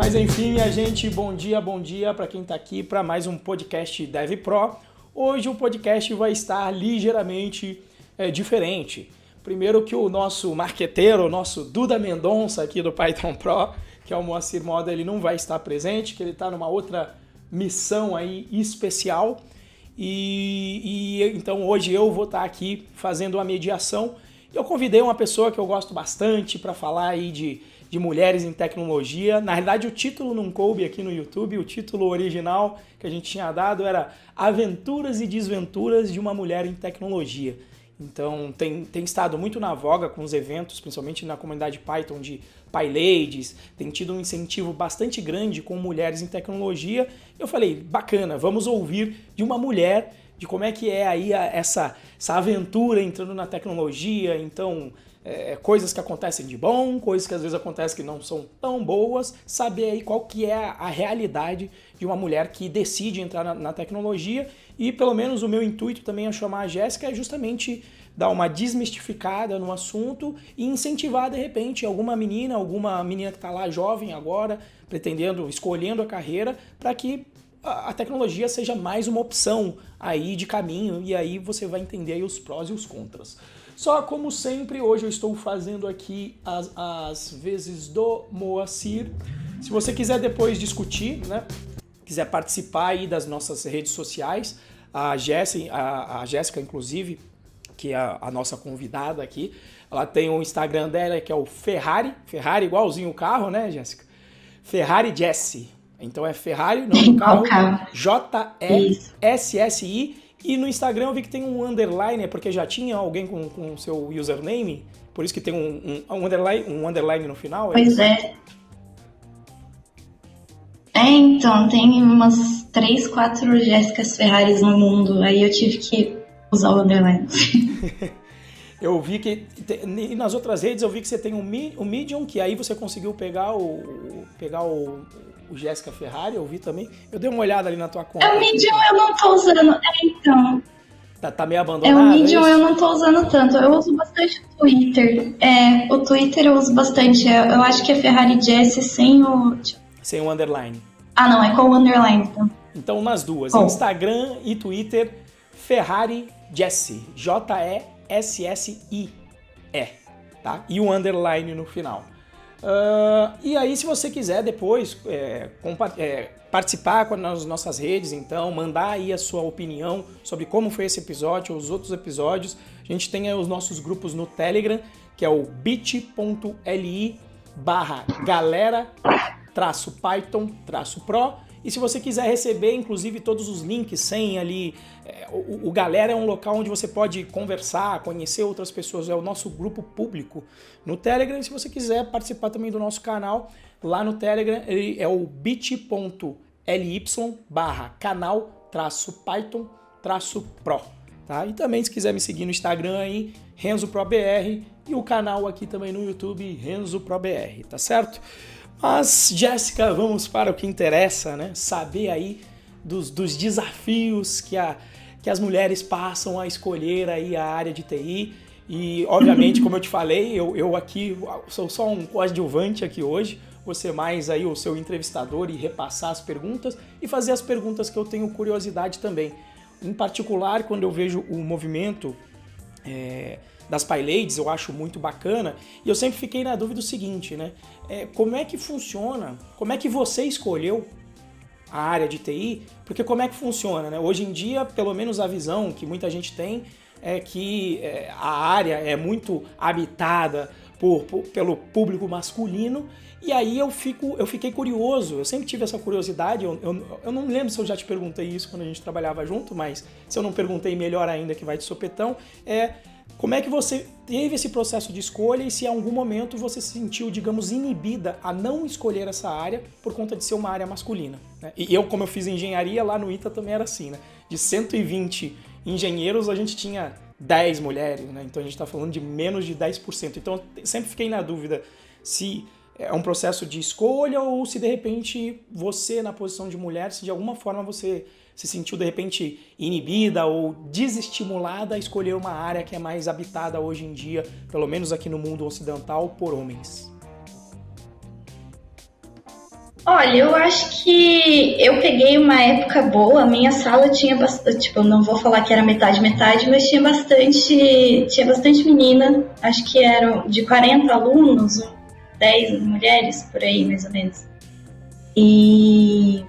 Mas enfim, minha gente, bom dia para quem está aqui para mais um podcast Dev Pro. Hoje o podcast vai estar ligeiramente diferente. Primeiro que o nosso marqueteiro, o nosso Duda Mendonça aqui do Python Pro, que é o Moacir Moda, ele não vai estar presente, que ele está numa outra missão aí especial. Então hoje eu vou estar aqui fazendo uma mediação. Eu convidei uma pessoa que eu gosto bastante para falar aí de mulheres em tecnologia. Na realidade, o título não coube aqui no YouTube, o título original que a gente tinha dado era Aventuras e Desventuras de uma Mulher em Tecnologia. Então, tem estado muito na voga com os eventos, principalmente na comunidade Python de PyLadies, tem tido um incentivo bastante grande com mulheres em tecnologia. Eu falei, bacana, vamos ouvir de uma mulher, de como é que é aí essa aventura entrando na tecnologia. Então, coisas que acontecem de bom, coisas que às vezes acontecem que não são tão boas, saber aí qual que é a realidade de uma mulher que decide entrar na tecnologia. E pelo menos o meu intuito também ao chamar a Jéssica é justamente dar uma desmistificada no assunto e incentivar de repente alguma menina que está lá jovem agora, escolhendo a carreira, para que a tecnologia seja mais uma opção aí de caminho, e aí você vai entender aí os prós e os contras. Só como sempre, hoje eu estou fazendo aqui as vezes do Moacir. Se você quiser depois discutir, né, quiser participar aí das nossas redes sociais, a Jéssica, inclusive, que é a nossa convidada aqui, ela tem o Instagram dela que é o Ferrari igualzinho o carro, né, Jéssica? Ferrari Jessie. Então é Ferrari, o nome do carro, Jessi. E no Instagram eu vi que tem um underline, é porque já tinha alguém com o seu username, por isso que tem um underline no final? Pois é. Então, tem umas 3, 4 Jéssicas Ferraris no mundo, aí eu tive que usar o underline. Eu vi que, e nas outras redes eu vi que você tem o Medium, que aí você conseguiu pegar o Jéssica Ferrari, eu vi também. Eu dei uma olhada ali na tua conta. O Medium eu não tô usando, então. Tá meio abandonado? O Medium eu não tô usando tanto, eu uso bastante o Twitter. O Twitter eu uso bastante, eu acho que é Ferrari Jessie sem o... Sem o underline. Ah, não, é com o underline, então. Então nas duas, Instagram e Twitter, Ferrari Jessie, Jessie, tá? E o underline no final. E aí, se você quiser depois participar nas nossas redes, então, mandar aí a sua opinião sobre como foi esse episódio ou os outros episódios, a gente tem aí os nossos grupos no Telegram, que é o bit.ly/galera-python-pro. E se você quiser receber, inclusive, todos os links sem ali... O Galera é um local onde você pode conversar, conhecer outras pessoas. É o nosso grupo público no Telegram. E se você quiser participar também do nosso canal, lá no Telegram, ele é o bit.ly/canal-python-pro. Tá? E também, se quiser me seguir no Instagram aí, RenzoProBR. E o canal aqui também no YouTube, RenzoProBR, tá certo? Mas, Jéssica, vamos para o que interessa, né? Saber aí dos desafios que as mulheres passam a escolher aí a área de TI. E, obviamente, como eu te falei, eu aqui sou só um coadjuvante aqui hoje, você mais aí o seu entrevistador e repassar as perguntas e fazer as perguntas que eu tenho curiosidade também. Em particular, quando eu vejo o movimento das PyLadies, eu acho muito bacana, e eu sempre fiquei na dúvida do seguinte, né? Como é que funciona, como é que você escolheu a área de TI? Porque como é que funciona, né? Hoje em dia, pelo menos a visão que muita gente tem é que a área é muito habitada pelo público masculino, e aí eu fiquei curioso, eu sempre tive essa curiosidade, eu não me lembro se eu já te perguntei isso quando a gente trabalhava junto, mas se eu não perguntei, melhor ainda que vai de sopetão, como é que você teve esse processo de escolha e se em algum momento você se sentiu, digamos, inibida a não escolher essa área por conta de ser uma área masculina, né? E eu, como eu fiz engenharia, lá no ITA também era assim, né? De 120 engenheiros, a gente tinha 10 mulheres, né? Então a gente está falando de menos de 10%. Então eu sempre fiquei na dúvida se é um processo de escolha ou se de repente você, na posição de mulher, se de alguma forma você se sentiu de repente inibida ou desestimulada a escolher uma área que é mais habitada hoje em dia, pelo menos aqui no mundo ocidental, por homens? Olha, eu acho que eu peguei uma época boa. A minha sala tinha bastante, tipo, eu não vou falar que era metade metade, mas tinha bastante menina. Acho que eram de 40 alunos, 10 mulheres por aí, mais ou menos. E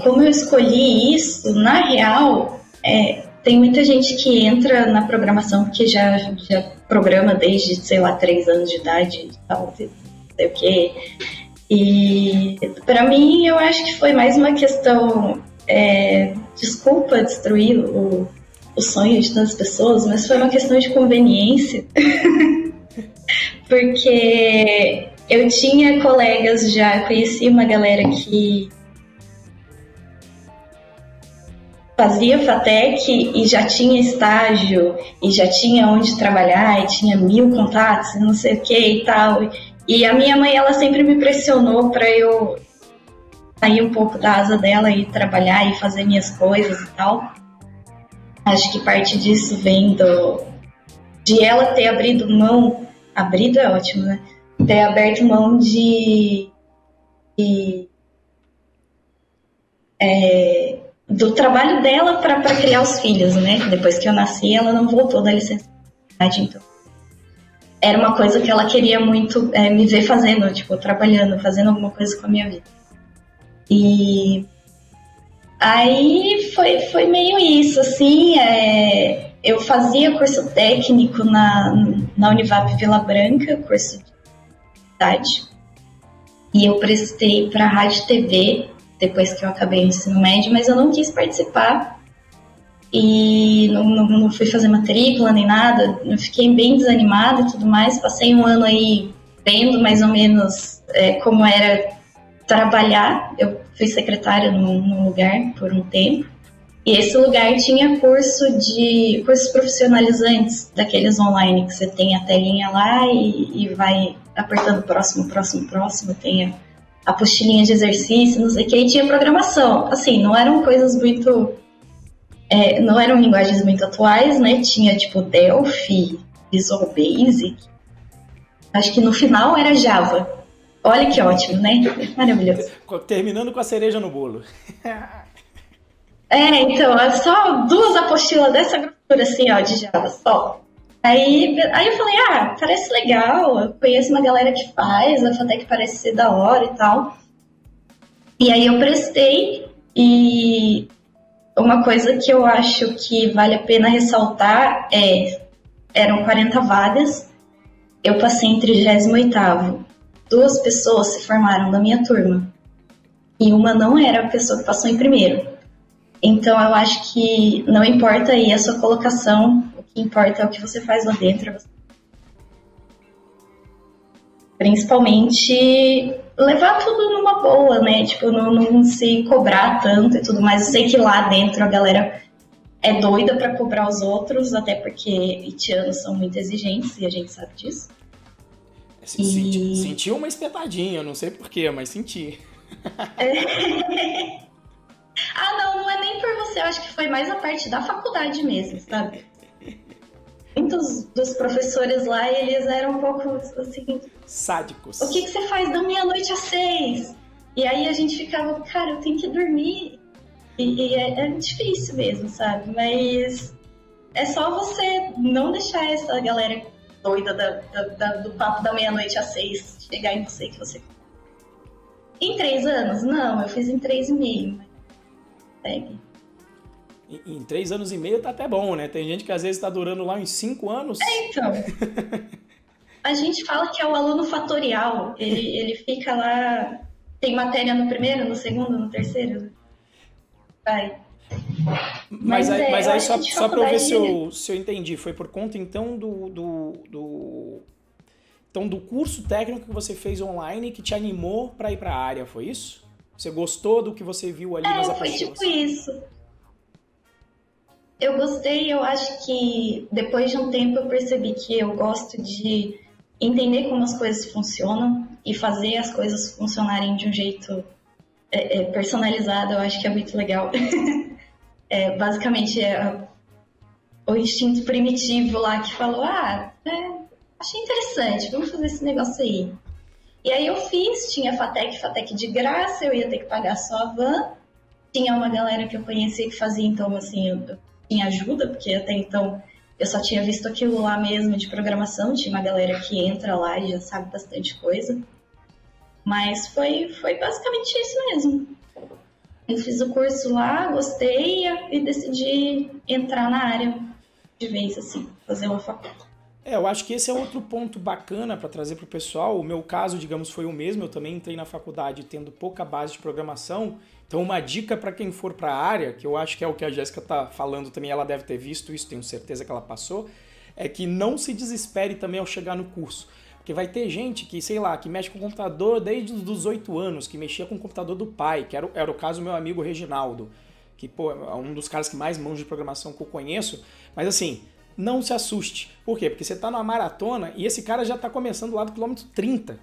como eu escolhi isso, na real, tem muita gente que entra na programação porque já programa desde, sei lá, 3 anos de idade e tal, não sei o quê. E para mim, eu acho que foi mais uma questão, desculpa destruir o sonho de tantas pessoas, mas foi uma questão de conveniência, porque eu tinha colegas já, conheci uma galera que fazia FATEC e já tinha estágio, e já tinha onde trabalhar, e tinha 1000 contatos, e não sei o que e tal. E a minha mãe, ela sempre me pressionou para eu sair um pouco da asa dela e trabalhar e fazer minhas coisas e tal. Acho que parte disso vem de ela ter abrido mão, abrido é ótimo, né? Ter aberto mão do trabalho dela para criar os filhos, né? Depois que eu nasci, ela não voltou da licença, então era uma coisa que ela queria muito me ver fazendo, tipo, trabalhando, fazendo alguma coisa com a minha vida. E aí foi meio isso, assim, eu fazia curso técnico na Univap Vila Branca, curso de idade, e eu prestei para Rádio e TV, depois que eu acabei o ensino médio, mas eu não quis participar, e não fui fazer matrícula nem nada, eu fiquei bem desanimada e tudo mais, passei um ano aí vendo mais ou menos como era trabalhar. Eu fui secretária num lugar por um tempo, e esse lugar tinha cursos profissionalizantes, daqueles online que você tem a telinha lá e vai apertando próximo, tem a apostilinha de exercício, não sei o que, e tinha programação. Assim, não eram coisas muito... não eram linguagens muito atuais, né? Tinha, tipo, Delphi, Visual Basic. Acho que no final era Java. Olha que ótimo, né? Maravilhoso. Terminando com a cereja no bolo. Então, é só 2 apostilas dessa grossura, assim, ó, de Java, só. Aí eu falei, parece legal, eu conheço uma galera que faz, a FATEC parece ser da hora e tal. E aí eu prestei, e uma coisa que eu acho que vale a pena ressaltar eram 40 vagas, eu passei em 38º. 2 pessoas se formaram da minha turma, e uma não era a pessoa que passou em primeiro. Então eu acho que não importa aí a sua colocação, o que importa é o que você faz lá dentro. Principalmente levar tudo numa boa, né? Tipo, não se cobrar tanto e tudo mais. Eu sei que lá dentro a galera é doida pra cobrar os outros, até porque haitianos são muito exigentes e a gente sabe disso. Senti uma espetadinha, não sei porquê, mas senti. Não é nem por você, eu acho que foi mais a parte da faculdade mesmo, sabe? Muitos dos professores lá, eles eram um pouco assim... sádicos. O que você faz da meia-noite às 6? E aí a gente ficava, cara, eu tenho que dormir. E é difícil mesmo, sabe? Mas é só você não deixar essa galera doida do papo da meia-noite às 6 chegar em você que você... Em 3 anos? Não, eu fiz em 3,5, mas segue. Em 3 anos e meio tá até bom, né? Tem gente que às vezes tá durando lá uns 5 anos. Então. A gente fala que é o aluno fatorial. Ele fica lá, tem matéria no primeiro, no segundo, no terceiro. Vai. Mas aí só pra eu ver se eu entendi, foi por conta então do curso técnico que você fez online que te animou para ir para a área, foi isso? Você gostou do que você viu ali nas apostilas? Foi tipo isso. Eu gostei, eu acho que depois de um tempo eu percebi que eu gosto de entender como as coisas funcionam e fazer as coisas funcionarem de um jeito personalizado, eu acho que é muito legal. Basicamente o instinto primitivo lá que falou, achei interessante, vamos fazer esse negócio aí. E aí eu fiz, tinha FATEC de graça, eu ia ter que pagar só a van. Tinha uma galera que eu conhecia que fazia, então, assim, eu tinha ajuda, porque até então eu só tinha visto aquilo lá mesmo de programação. Tinha uma galera que entra lá e já sabe bastante coisa. Mas foi basicamente isso mesmo. Eu fiz o curso lá, gostei e decidi entrar na área de vez, assim, fazer uma faculdade. Eu acho que esse é outro ponto bacana para trazer para o pessoal. O meu caso, digamos, foi o mesmo. Eu também entrei na faculdade tendo pouca base de programação. Então, uma dica para quem for para a área, que eu acho que é o que a Jéssica está falando também, ela deve ter visto isso, tenho certeza que ela passou, é que não se desespere também ao chegar no curso. Porque vai ter gente que, sei lá, que mexe com computador desde os 8 anos, que mexia com o computador do pai, que era o caso do meu amigo Reginaldo, que, pô, é um dos caras que mais manja de programação que eu conheço. Mas assim, não se assuste. Por quê? Porque você está numa maratona e esse cara já está começando lá do quilômetro 30.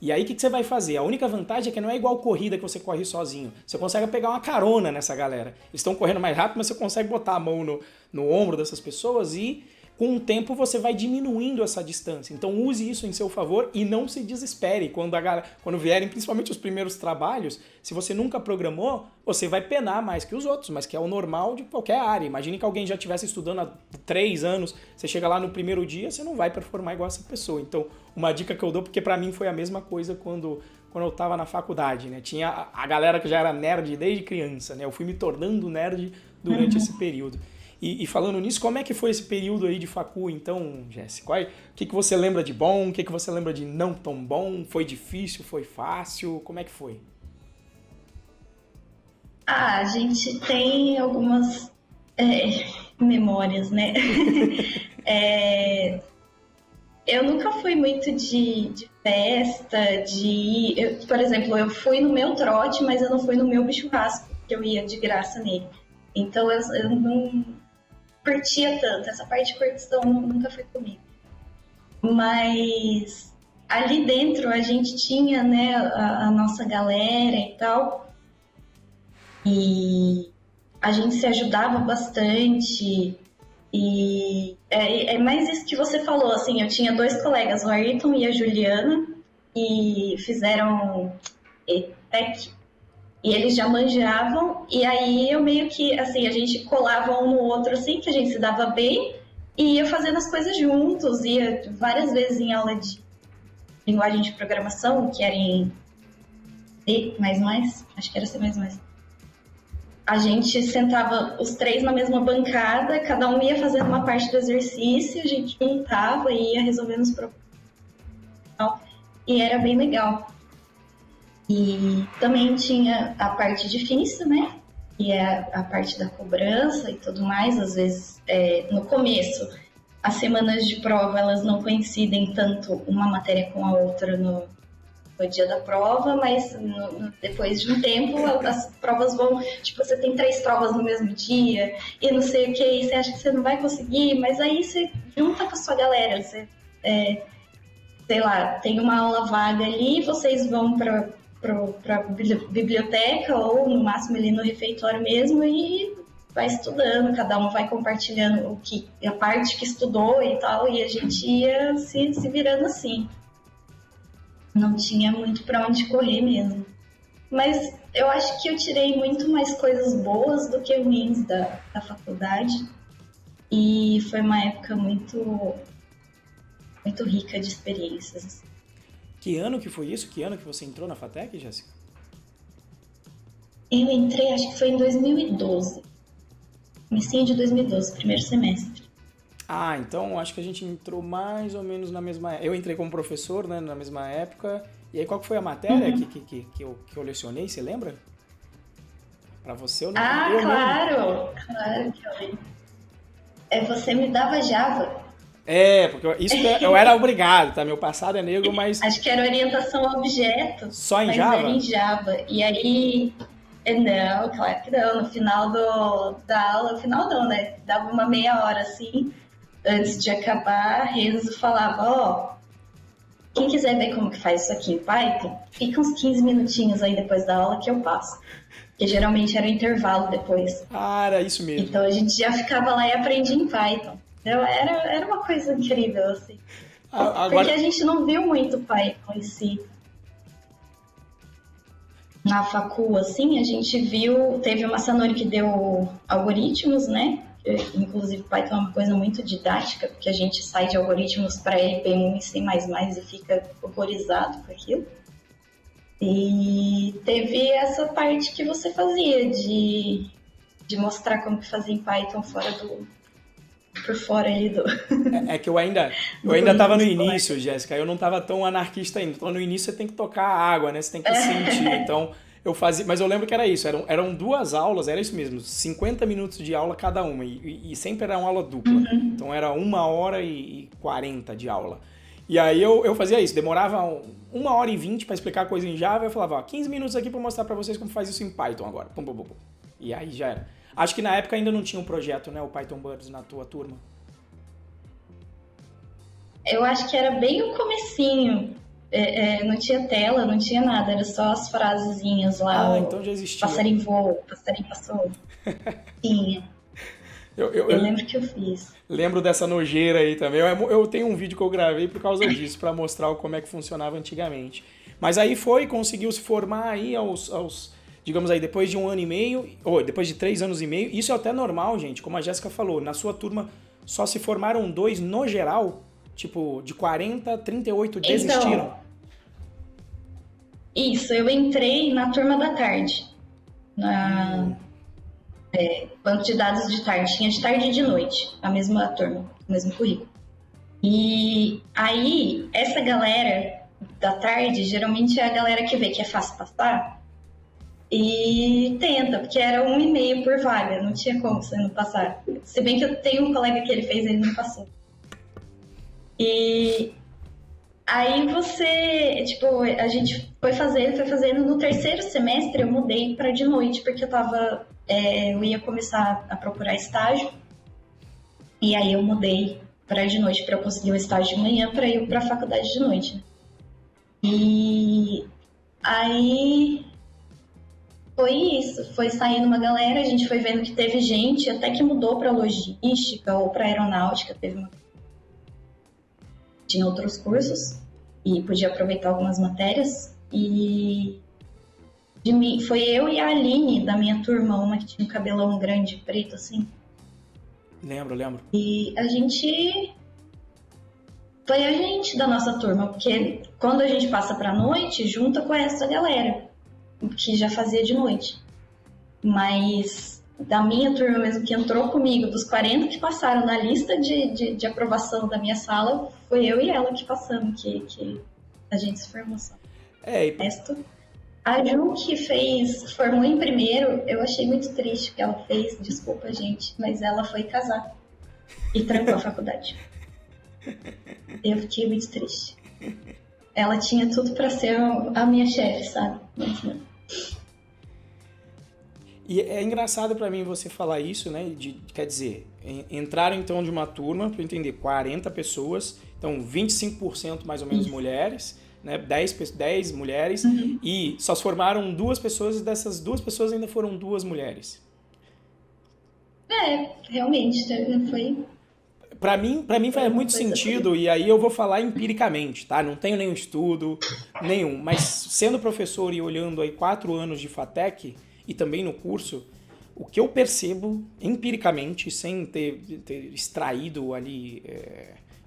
E aí o que você vai fazer? A única vantagem é que não é igual corrida que você corre sozinho. Você consegue pegar uma carona nessa galera. Eles estão correndo mais rápido, mas você consegue botar a mão no ombro dessas pessoas e com o tempo você vai diminuindo essa distância. Então use isso em seu favor e não se desespere quando vierem, principalmente os primeiros trabalhos. Se você nunca programou, você vai penar mais que os outros, mas que é o normal de qualquer área. Imagine que alguém já estivesse estudando há 3 anos, você chega lá no primeiro dia, você não vai performar igual essa pessoa. Então, uma dica que eu dou, porque para mim foi a mesma coisa quando eu estava na faculdade, né? Tinha a galera que já era nerd desde criança, né? Eu fui me tornando nerd durante esse período. E falando nisso, como é que foi esse período aí de facu, então, Jéssica? O que você lembra de bom? O que você lembra de não tão bom? Foi difícil? Foi fácil? Como é que foi? A gente tem algumas memórias, né? Eu nunca fui muito de festa, por exemplo, eu fui no meu trote, mas eu não fui no meu churrasco, que eu ia de graça nele. Então eu não curtia tanto, essa parte de curtição nunca foi comigo. Mas ali dentro a gente tinha, né, a nossa galera e tal, e a gente se ajudava bastante, e é mais isso que você falou, assim, eu tinha 2 colegas, o Ayrton e a Juliana, e fizeram ETEC, e eles já manjavam, e aí eu meio que, assim, a gente colava um no outro, assim, que a gente se dava bem, e ia fazendo as coisas juntos, ia várias vezes em aula de linguagem de programação, que era em C++, acho que era C++. A gente sentava os 3 na mesma bancada, cada um ia fazendo uma parte do exercício, a gente juntava e ia resolvendo os problemas. E era bem legal. E também tinha a parte difícil, né? Que é a parte da cobrança e tudo mais. Às vezes, no começo, as semanas de prova, elas não coincidem tanto uma matéria com a outra no dia da prova, mas depois de um tempo, as provas vão... Tipo, você tem 3 provas no mesmo dia e não sei o que, e você acha que você não vai conseguir, mas aí você junta com a sua galera, você... sei lá, tem uma aula vaga ali, vocês vão para biblioteca ou no máximo ali no refeitório mesmo e vai estudando, cada um vai compartilhando a parte que estudou e tal, e a gente ia se virando assim. Não tinha muito para onde correr mesmo. Mas eu acho que eu tirei muito mais coisas boas do que ruins da faculdade, e foi uma época muito rica de experiências. Que ano que foi isso? Que ano que você entrou na FATEC, Jéssica? Eu entrei, acho que foi em 2012. Comecinho de 2012, primeiro semestre. Ah, então acho que a gente entrou mais ou menos na mesma época. Eu entrei como professor, né, na mesma época. E aí qual que foi a matéria que eu lecionei, você lembra? Pra você eu não lembro. Claro que eu lembro. Você me dava Java. Porque isso eu era obrigado, tá? Meu passado é negro, mas... Acho que era orientação a objetos. Só em Java? Era em Java. E aí... Não, claro que não. No final da aula... No final não, né? Dava uma meia hora, assim, antes de acabar, Renzo falava, quem quiser ver como que faz isso aqui em Python, fica uns 15 minutinhos aí depois da aula que eu passo. Porque geralmente era o intervalo depois. Ah, era isso mesmo. Então a gente já ficava lá e aprendia em Python. Então, era uma coisa incrível, assim. Agora... Porque a gente não viu muito Python em si. na facul, assim, a gente viu, teve uma Sanori que deu algoritmos, né? Inclusive Python é uma coisa muito didática, porque a gente sai de algoritmos para LP1 e C++ e fica horrorizado com aquilo. E teve essa parte que você fazia de mostrar como que fazia em Python por fora ali do... É que eu ainda estava no início, Jéssica, eu não estava tão anarquista ainda. Então no início você tem que tocar a água, né? Você tem que sentir. Então eu fazia, mas eu lembro que era isso, eram 2 aulas, era isso mesmo, 50 minutos de aula cada uma, e sempre era uma aula dupla. Então era 1h40 de aula. E aí eu fazia isso, demorava 1h20 para explicar coisa em Java, eu falava, ó, 15 minutos aqui para mostrar para vocês como faz isso em Python agora. Pum, pum, pum, pum. E aí já era. Acho que na época ainda não tinha um projeto, né, o Python Birds na tua turma. Eu acho que era bem o comecinho. Não tinha tela, não tinha nada, era só as frasezinhas lá. Então já existia. Passarinho voou, passarinho passou. Tinha. Eu lembro que eu fiz. Lembro dessa nojeira aí também. Eu tenho um vídeo que eu gravei por causa disso, para mostrar como é que funcionava antigamente. Mas aí conseguiu se formar aí digamos aí, depois de 1 ano e meio, ou depois de 3 anos e meio. Isso é até normal, gente, como a Jéssica falou. Na sua turma só se formaram 2 no geral. Tipo, de 40, 38 desistiram. Então, isso, eu entrei na turma da tarde. Banco de dados de tarde. Tinha de tarde e de noite, a mesma turma, o mesmo currículo. E aí, essa galera da tarde, geralmente é a galera que vê que é fácil passar e tenta, porque era 1,5 por vaga, não tinha como você não passar. Se bem que eu tenho um colega que ele fez, ele não passou. E aí a gente foi fazendo. No 3º semestre eu mudei para de noite, porque eu ia começar a procurar estágio. E aí eu mudei para de noite para eu conseguir um estágio de manhã para ir para a faculdade de noite. E aí foi isso, foi saindo uma galera, a gente foi vendo que teve gente até que mudou para logística ou para aeronáutica, tinha outros cursos e podia aproveitar algumas matérias. E foi eu e a Aline da minha turma, uma que tinha um cabelão grande, preto assim. Lembro. E foi a gente da nossa turma, porque quando a gente passa pra noite, junta com essa galera que já fazia de noite. Mas da minha turma mesmo, que entrou comigo, dos 40 que passaram na lista de aprovação da minha sala, foi eu e ela que passamos, que a gente se formou só. O resto, a Ju, que formou em primeiro, eu achei muito triste o que ela fez, desculpa, gente, mas ela foi casar e trancou a faculdade. Eu fiquei muito triste. Ela tinha tudo pra ser a minha chefe, sabe? Mas não. E é engraçado pra mim você falar isso, né? Quer dizer, entraram então de uma turma, pra eu entender, 40 pessoas, então 25% mais ou menos mulheres, né? 10 mulheres, e só se formaram 2 pessoas, e dessas 2 pessoas ainda foram 2 mulheres. Realmente, foi... Pra mim faz muito sentido, e aí eu vou falar empiricamente, tá? Não tenho nenhum estudo, nenhum, mas sendo professor e olhando aí 4 anos de FATEC, e também no curso, o que eu percebo empiricamente, sem ter extraído ali,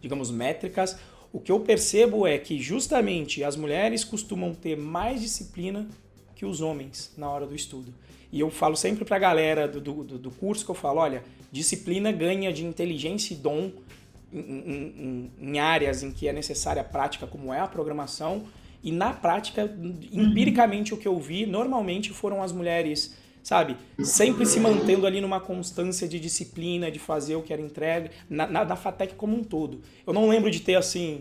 digamos, métricas, o que eu percebo é que justamente as mulheres costumam ter mais disciplina que os homens na hora do estudo. E eu falo sempre pra galera do curso que eu falo, olha, disciplina ganha de inteligência e dom em áreas em que é necessária a prática, como é a programação. E na prática, empiricamente, o que eu vi, normalmente foram as mulheres, sabe, sempre se mantendo ali numa constância de disciplina, de fazer o que era entregue, na FATEC como um todo. Eu não lembro de ter, assim,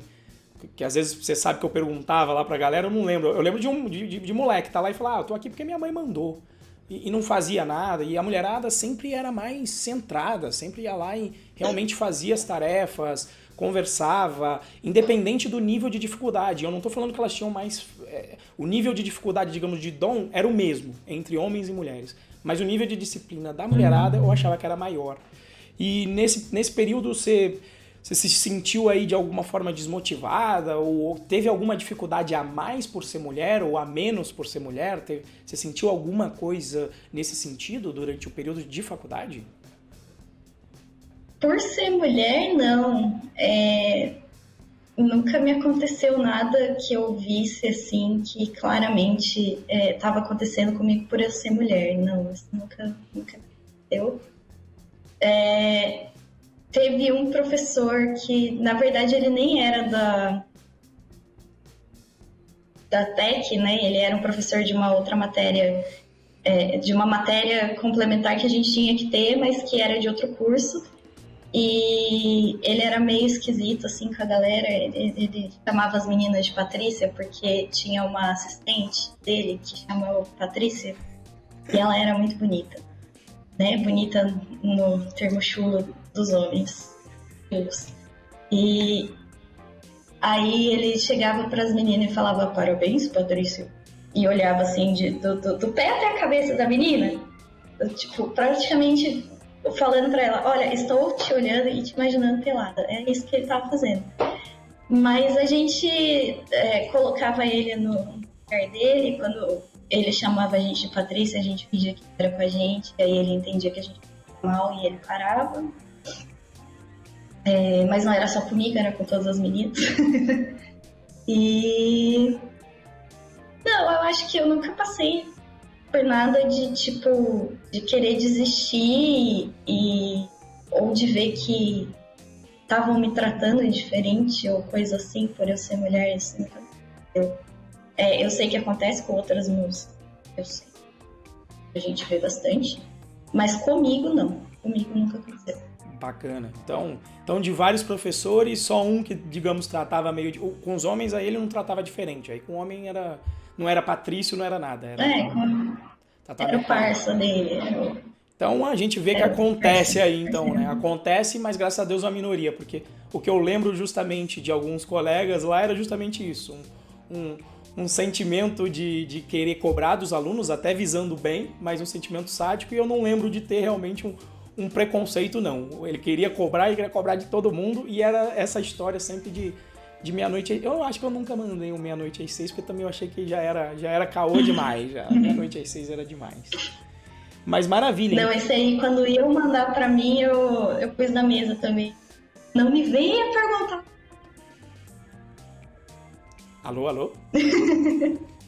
que às vezes você sabe que eu perguntava lá pra galera, eu não lembro. Eu lembro de moleque que tá lá e fala, eu tô aqui porque minha mãe mandou. E não fazia nada, e a mulherada sempre era mais centrada, sempre ia lá e realmente fazia as tarefas, conversava, independente do nível de dificuldade. Eu não estou falando que elas tinham mais... o nível de dificuldade, digamos, de dom era o mesmo entre homens e mulheres, mas o nível de disciplina da mulherada eu achava que era maior. E nesse período Você se sentiu aí de alguma forma desmotivada ou teve alguma dificuldade a mais por ser mulher ou a menos por ser mulher? Você sentiu alguma coisa nesse sentido durante o período de faculdade? Por ser mulher, não. Nunca me aconteceu nada que eu visse assim que claramente estava acontecendo comigo por eu ser mulher. Não, isso nunca aconteceu. Teve um professor que, na verdade, ele nem era da TEC, né? Ele era um professor de uma outra matéria, de uma matéria complementar que a gente tinha que ter, mas que era de outro curso. E ele era meio esquisito, assim, com a galera. Ele chamava as meninas de Patrícia, porque tinha uma assistente dele que chamava Patrícia. E ela era muito bonita, né? Bonita no termo chulo dos homens. E aí ele chegava para as meninas e falava: parabéns, Patrícia. E olhava assim, do pé até a cabeça da menina. Tipo, praticamente... falando pra ela, olha, estou te olhando e te imaginando pelada. É isso que ele tava fazendo. Mas a gente colocava ele no lugar dele. Quando ele chamava a gente de Patrícia, a gente fingia que era com a gente. Aí ele entendia que a gente ficava mal e ele parava. Mas não era só comigo, era com todas as meninas. E... não, eu acho que eu nunca passei por nada de, tipo, de querer desistir ou de ver que estavam me tratando diferente ou coisa assim por eu ser mulher. Isso nunca aconteceu. Eu sei que acontece com outras músicas, eu sei. A gente vê bastante, mas comigo não. Comigo nunca aconteceu. Bacana. Então, de vários professores, só um que, digamos, tratava meio... com os homens, aí ele não tratava diferente. Aí com o homem não era Patrício, não era nada. Era o parça dele. Então a gente vê que acontece aí, então, né? Acontece, mas graças a Deus é uma minoria, porque o que eu lembro justamente de alguns colegas lá era justamente isso. Um sentimento de querer cobrar dos alunos, até visando bem, mas um sentimento sádico, e eu não lembro de ter realmente um preconceito, não. Ele queria cobrar de todo mundo, e era essa história sempre de meia-noite. Eu acho que eu nunca mandei um meia-noite às 6, porque também eu achei que já era caô demais. Meia-noite às 6 era demais. Mas maravilha. Não, esse aí, quando iam mandar pra mim, eu pus na mesa também. Não me venha perguntar. Alô?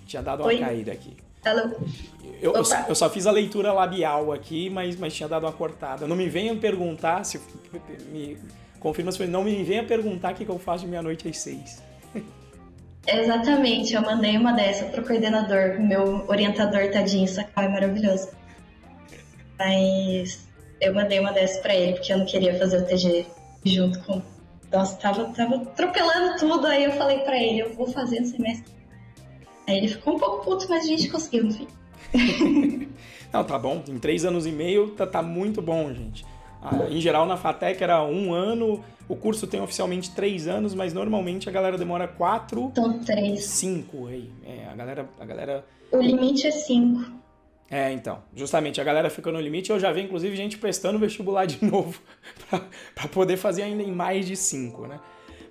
Tinha dado uma Oi? caída aqui. Alô? Eu só fiz a leitura labial aqui, mas tinha dado uma cortada. Não me venha perguntar, confirma se não me venha perguntar o que eu faço de meia-noite às 6. Exatamente, eu mandei uma dessa pro coordenador. Meu orientador, tadinho, Sakai, é maravilhoso. Mas eu mandei uma dessa pra ele, porque eu não queria fazer o TG junto com... Nossa, tava atropelando tudo, aí eu falei pra ele, eu vou fazer no semestre. Aí ele ficou um pouco puto, mas a gente conseguiu, no fim. Não, tá bom, em 3 anos e meio tá muito bom, gente. Em geral, na FATEC era 1 ano, o curso tem oficialmente 3 anos, mas normalmente a galera demora 4... Então, 3. 5, aí. A galera... O limite é 5. Então, justamente, a galera fica no limite. Eu já vi, inclusive, gente prestando vestibular de novo pra poder fazer ainda em mais de 5, né?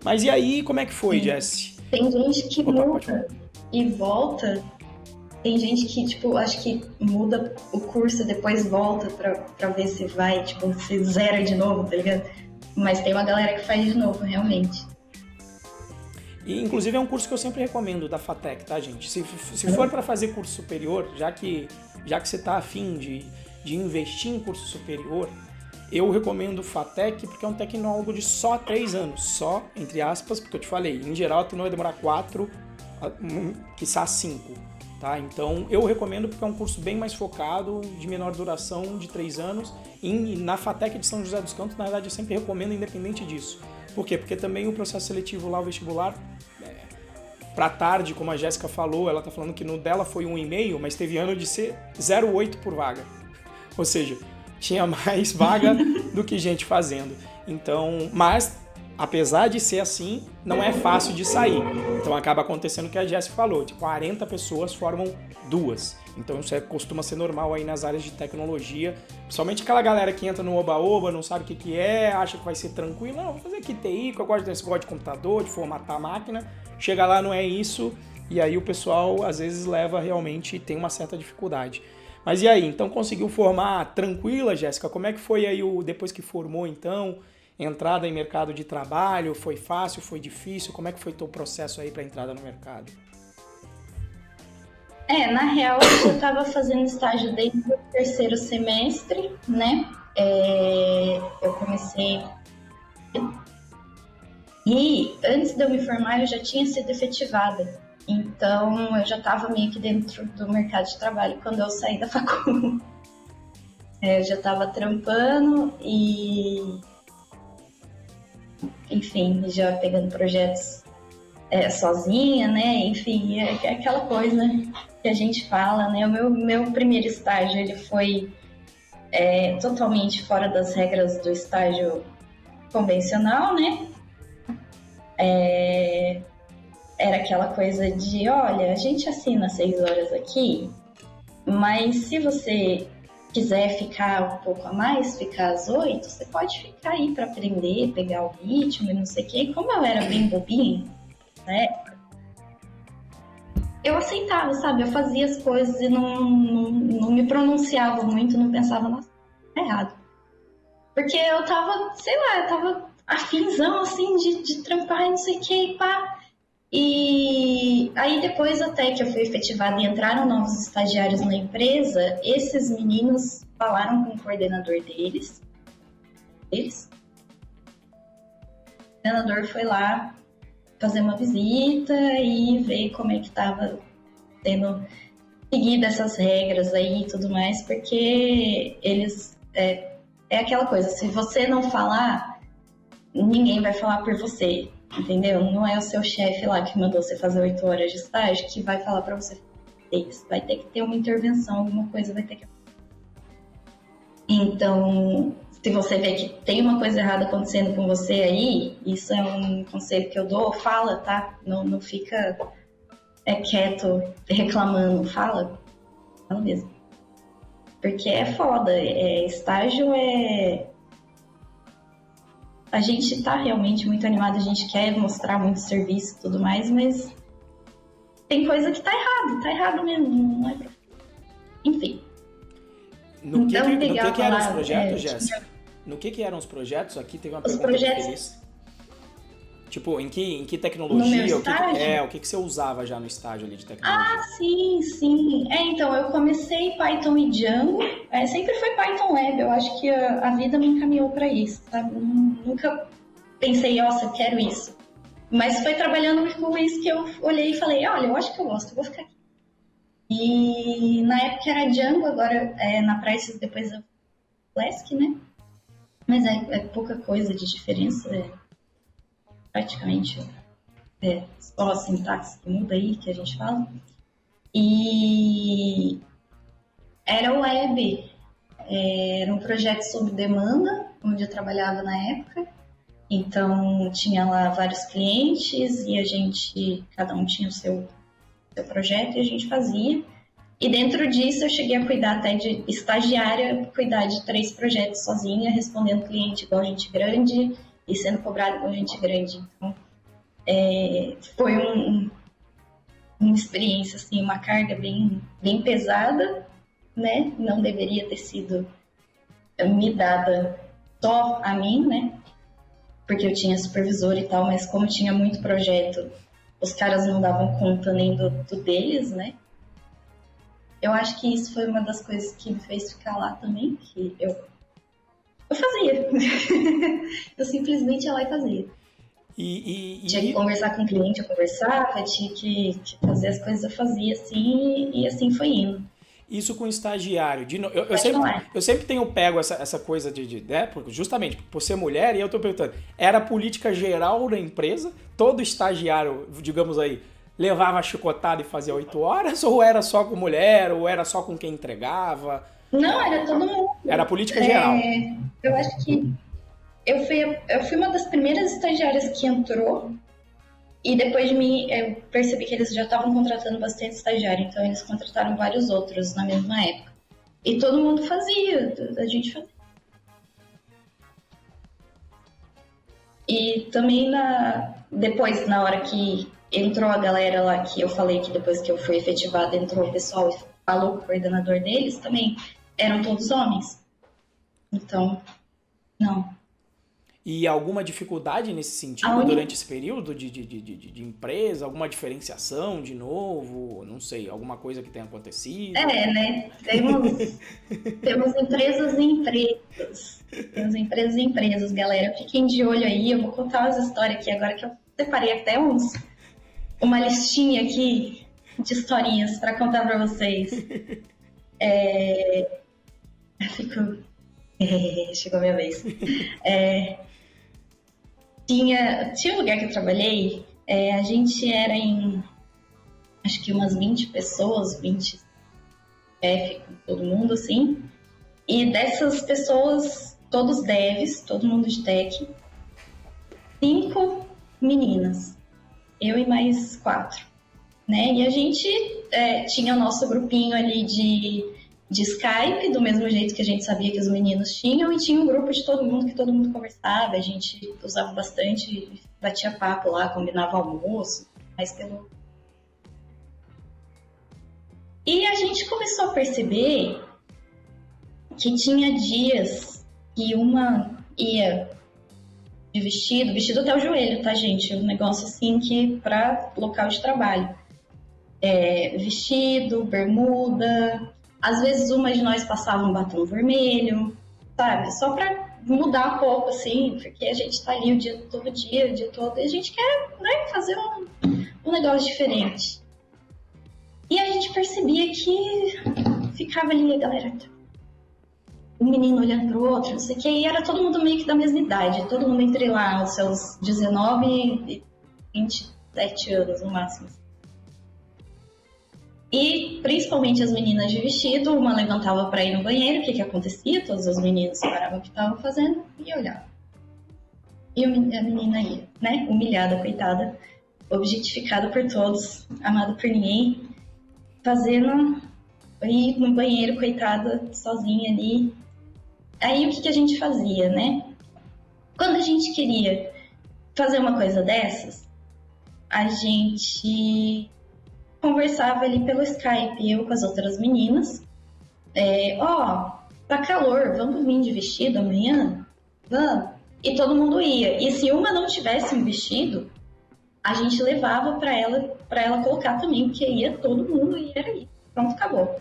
Mas e aí, como é que foi, Jess? Tem gente que muda e volta. Tem gente que, tipo, acho que muda o curso e depois volta pra ver se vai, tipo, se zera de novo, tá ligado? Mas tem uma galera que faz de novo, realmente. E, inclusive, é um curso que eu sempre recomendo da FATEC, tá, gente? Se for para fazer curso superior, já que você tá afim de investir em curso superior, eu recomendo o FATEC porque é um tecnólogo de só 3 anos. Só, entre aspas, porque eu te falei, em geral a turma vai demorar 4, quiçá 5, tá? Então, eu recomendo porque é um curso bem mais focado, de menor duração, de 3 anos. E na FATEC de São José dos Campos, na verdade, eu sempre recomendo independente disso. Por quê? Porque também o processo seletivo lá, o vestibular, pra tarde, como a Jéssica falou, ela tá falando que no dela foi 1,5, mas teve ano de ser 0,8 por vaga. Ou seja, tinha mais vaga do que gente fazendo. Então, mas apesar de ser assim, não é fácil de sair. Então acaba acontecendo o que a Jéssica falou, de 40 pessoas formam 2. Então isso costuma ser normal aí nas áreas de tecnologia, principalmente aquela galera que entra no oba-oba, não sabe o que é, acha que vai ser tranquilo, não, vou fazer aqui TI, que eu gosto desse negócio de computador, de formatar a máquina, chega lá, não é isso, e aí o pessoal às vezes leva realmente, tem uma certa dificuldade. Mas e aí, então conseguiu formar tranquila, Jéssica? Como é que foi aí depois que formou então? Entrada em mercado de trabalho, foi fácil, foi difícil? Como é que foi teu processo aí para entrada no mercado? Na real, eu estava fazendo estágio desde o terceiro semestre, né? Eu comecei... E antes de eu me formar, eu já tinha sido efetivada. Então, eu já estava meio que dentro do mercado de trabalho quando eu saí da faculdade. Eu já estava trampando e... Enfim, já pegando projetos sozinha, né? Enfim, é aquela coisa que a gente fala, né? O meu primeiro estágio, ele foi totalmente fora das regras do estágio convencional, né? Era aquela coisa de, olha, a gente assina 6 horas aqui, mas se você quiser ficar um pouco a mais, ficar às 8, você pode ficar aí para aprender, pegar o ritmo e não sei o quê. E como eu era bem bobinha, né? Eu aceitava, sabe? Eu fazia as coisas e não me pronunciava muito, não pensava, nossa, tá errado. Porque eu tava, sei lá, eu tava afinzão, assim, de trampar e não sei o que, e pá. E aí depois até que eu fui efetivada e entraram novos estagiários na empresa, esses meninos falaram com o coordenador deles. O coordenador foi lá fazer uma visita e ver como é que estava sendo seguida essas regras aí e tudo mais, porque eles... É aquela coisa, se você não falar, ninguém vai falar por você, entendeu? Não é o seu chefe lá que mandou você fazer 8 horas de estágio que vai falar para você fazer isso. Vai ter que ter uma intervenção, alguma coisa vai ter que... Então, se você vê que tem uma coisa errada acontecendo com você aí, isso é um conselho que eu dou, fala, tá? Não fica quieto reclamando, fala mesmo. Porque é foda, estágio a gente tá realmente muito animado, a gente quer mostrar muito serviço e tudo mais, mas tem coisa que tá errado mesmo, não é pra... Enfim. No que eram os projetos, Jéssica? No que eram os projetos? Aqui teve uma pergunta feliz. Tipo, em que tecnologia? No meu estágio? O que você usava já no estágio ali de tecnologia? Ah, sim. Então, eu comecei Python e Django. Sempre foi Python Web. Eu acho que a vida me encaminhou para isso, sabe? Nunca pensei, nossa, eu quero isso. Mas foi trabalhando com isso que eu olhei e falei, olha, eu acho que eu gosto, eu vou ficar aqui. E na época era Django, agora na Prices depois é Flask, né? Mas é pouca coisa de diferença, praticamente só a sintaxe que muda aí, que a gente fala. E era web, era um projeto sob demanda, onde eu trabalhava na época. Então, tinha lá vários clientes e cada um tinha o seu projeto e a gente fazia. E dentro disso, eu cheguei a cuidar até de estagiária, cuidar de 3 projetos sozinha, respondendo cliente igual gente grande e sendo cobrado igual gente grande. Então, foi uma experiência, assim, uma carga bem, bem pesada, né? Não deveria ter sido me dada só a mim, né? Porque eu tinha supervisor e tal, mas como tinha muito projeto, os caras não davam conta nem do deles, né? Eu acho que isso foi uma das coisas que me fez ficar lá também, que eu fazia. Eu simplesmente ia lá e fazia. Tinha que conversar com o cliente, eu conversava, tinha que fazer as coisas, eu fazia assim, e assim foi indo. Isso com estagiário. Eu sempre tenho pego essa coisa justamente por ser mulher, e eu tô perguntando, era a política geral da empresa? Todo estagiário, digamos aí, levava a chicotada e fazia 8 horas? Ou era só com mulher? Ou era só com quem entregava? Não, era todo mundo. Era a política geral. Eu acho que eu fui uma das primeiras estagiárias que entrou. E depois de mim, eu percebi que eles já estavam contratando bastante estagiário. Então, eles contrataram vários outros na mesma época. E todo mundo fazia, a gente fazia. E também depois, na hora que entrou a galera lá, que eu falei que depois que eu fui efetivada, entrou o pessoal e falou com o coordenador deles, também eram todos homens. Então, não. E alguma dificuldade nesse sentido durante esse período de empresa? Alguma diferenciação de novo? Não sei, alguma coisa que tenha acontecido? Né? Temos empresas e empresas. Temos empresas e empresas, galera. Fiquem de olho aí. Eu vou contar umas histórias aqui agora que eu separei até uma listinha aqui de historinhas para contar para vocês. Chegou a minha vez. Tinha um lugar que eu trabalhei, a gente era em, acho que umas 20 pessoas, 20 chefe com todo mundo, assim. E dessas pessoas, todos devs, todo mundo de tech, 5 meninas, eu e mais 4, né? E a gente tinha o nosso grupinho ali de Skype, do mesmo jeito que a gente sabia que os meninos tinham, e tinha um grupo de todo mundo que todo mundo conversava, a gente usava bastante, batia papo lá, combinava almoço, mais pelo... E a gente começou a perceber que tinha dias que uma ia de vestido até o joelho, tá, gente? Um negócio assim que para local de trabalho. Vestido, bermuda... Às vezes uma de nós passava um batom vermelho, sabe? Só pra mudar um pouco, assim, porque a gente tá ali o dia todo, e a gente quer, né, fazer um negócio diferente. E a gente percebia que ficava ali a galera, um menino olhando pro outro, não sei o que, e era todo mundo meio que da mesma idade, todo mundo entre lá, os seus 19 e 27 anos no máximo. E principalmente as meninas de vestido, uma levantava para ir no banheiro, o que acontecia? Todos os meninos paravam o que estavam fazendo e olhavam. E a menina ia, né? Humilhada, coitada, objetificada por todos, amada por ninguém, fazendo ir no banheiro, coitada, sozinha ali. Aí o que a gente fazia, né? Quando a gente queria fazer uma coisa dessas, a gente conversava ali pelo Skype, eu com as outras meninas. Tá calor, vamos vir de vestido amanhã? Vamos. E todo mundo ia. E se uma não tivesse um vestido, a gente levava para ela colocar também, porque ia todo mundo e era isso. Pronto, acabou.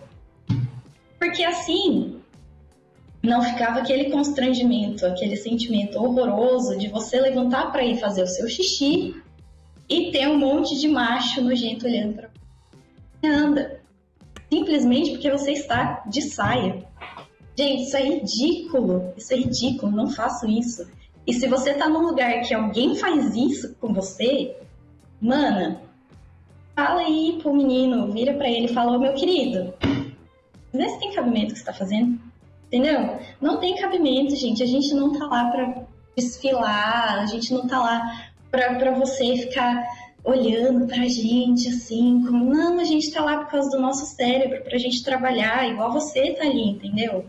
Porque assim, não ficava aquele constrangimento, aquele sentimento horroroso de você levantar para ir fazer o seu xixi e ter um monte de macho nojento olhando para anda, simplesmente porque você está de saia. Gente, isso é ridículo, não façam isso. E se você tá num lugar que alguém faz isso com você, mana, fala aí pro menino, vira pra ele e fala, meu querido, vê se tem cabimento o que você tá fazendo, entendeu? Não tem cabimento, gente, a gente não tá lá pra desfilar, a gente não tá lá pra você ficar olhando pra gente, assim, como, não, a gente tá lá por causa do nosso cérebro, pra gente trabalhar, igual você tá ali, entendeu?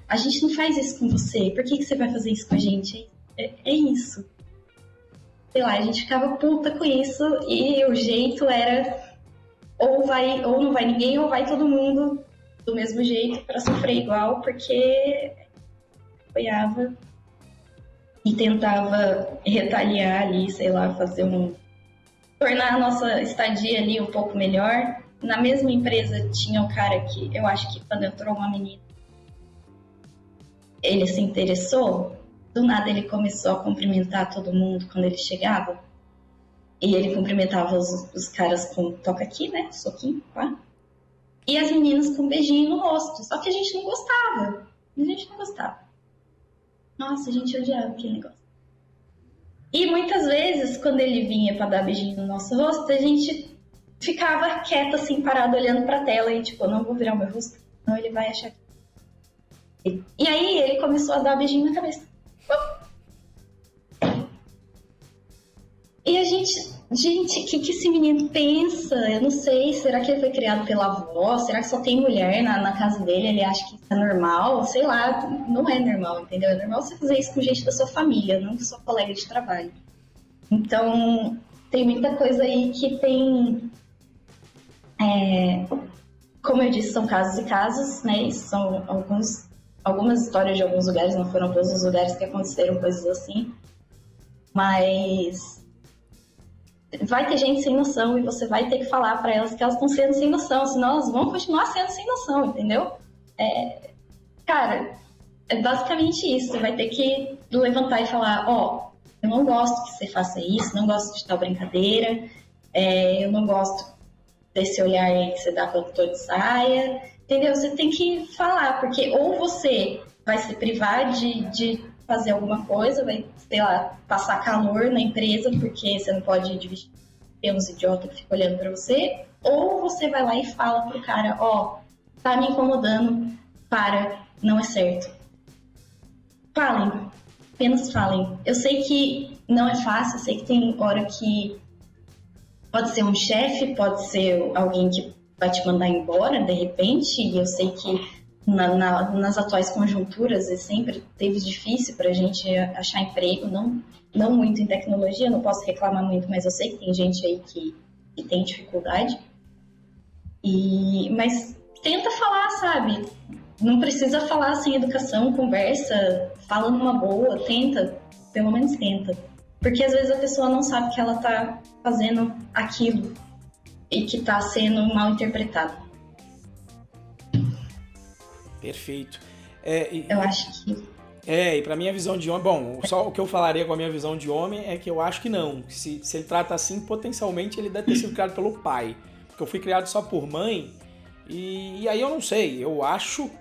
A gente não faz isso com você, por que você vai fazer isso com a gente? É isso. Sei lá, a gente ficava puta com isso, e o jeito era, ou não vai ninguém, ou vai todo mundo do mesmo jeito pra sofrer igual, porque apoiava e tentava retaliar ali, sei lá, tornar a nossa estadia ali um pouco melhor. Na mesma empresa tinha um cara que, eu acho que quando entrou uma menina, ele se interessou, do nada ele começou a cumprimentar todo mundo quando ele chegava, e ele cumprimentava os caras com toca aqui, né, soquinho, pá. E as meninas com um beijinho no rosto, só que a gente não gostava, Nossa, a gente odiava aquele negócio. E muitas vezes, quando ele vinha pra dar beijinho no nosso rosto, a gente ficava quieta, assim, parado, olhando pra tela e tipo, não vou virar o meu rosto, senão ele vai achar que... E aí ele começou a dar beijinho na cabeça. E a gente, o que esse menino pensa? Eu não sei, será que ele foi criado pela avó? Será que só tem mulher na casa dele? Ele acha que isso é normal? Sei lá, não é normal, entendeu? É normal você fazer isso com gente da sua família, não com sua colega de trabalho. Então, tem muita coisa aí que tem... como eu disse, são casos e casos, né? Isso são algumas histórias de alguns lugares, não foram todos os lugares que aconteceram coisas assim. Mas vai ter gente sem noção e você vai ter que falar para elas que elas estão sendo sem noção, senão elas vão continuar sendo sem noção, entendeu? Cara, é basicamente isso. Você vai ter que levantar e falar, eu não gosto que você faça isso, não gosto de tal brincadeira, eu não gosto desse olhar aí que você dá quando eu tô de saia, entendeu? Você tem que falar, porque ou você vai se privar de fazer alguma coisa, vai, sei lá, passar calor na empresa, porque você não pode dividir pelos idiotas que ficam olhando pra você, ou você vai lá e fala pro cara, tá me incomodando, não é certo. Falem, apenas falem. Eu sei que não é fácil, eu sei que tem hora que pode ser um chefe, pode ser alguém que vai te mandar embora de repente, e eu sei que nas atuais conjunturas sempre teve difícil para a gente achar emprego, não muito em tecnologia, não posso reclamar muito, mas eu sei que tem gente aí que tem dificuldade. Mas tenta falar, sabe? Não precisa falar sem educação, conversa, fala numa boa, tenta, pelo menos tenta. Porque às vezes a pessoa não sabe que ela tá fazendo aquilo e que tá sendo mal interpretado. Perfeito. Eu acho que... E pra minha visão de homem... Bom, só o que eu falaria com a minha visão de homem é que eu acho que não. Se ele trata assim, potencialmente ele deve ter sido criado pelo pai. Porque eu fui criado só por mãe e aí eu não sei. Eu acho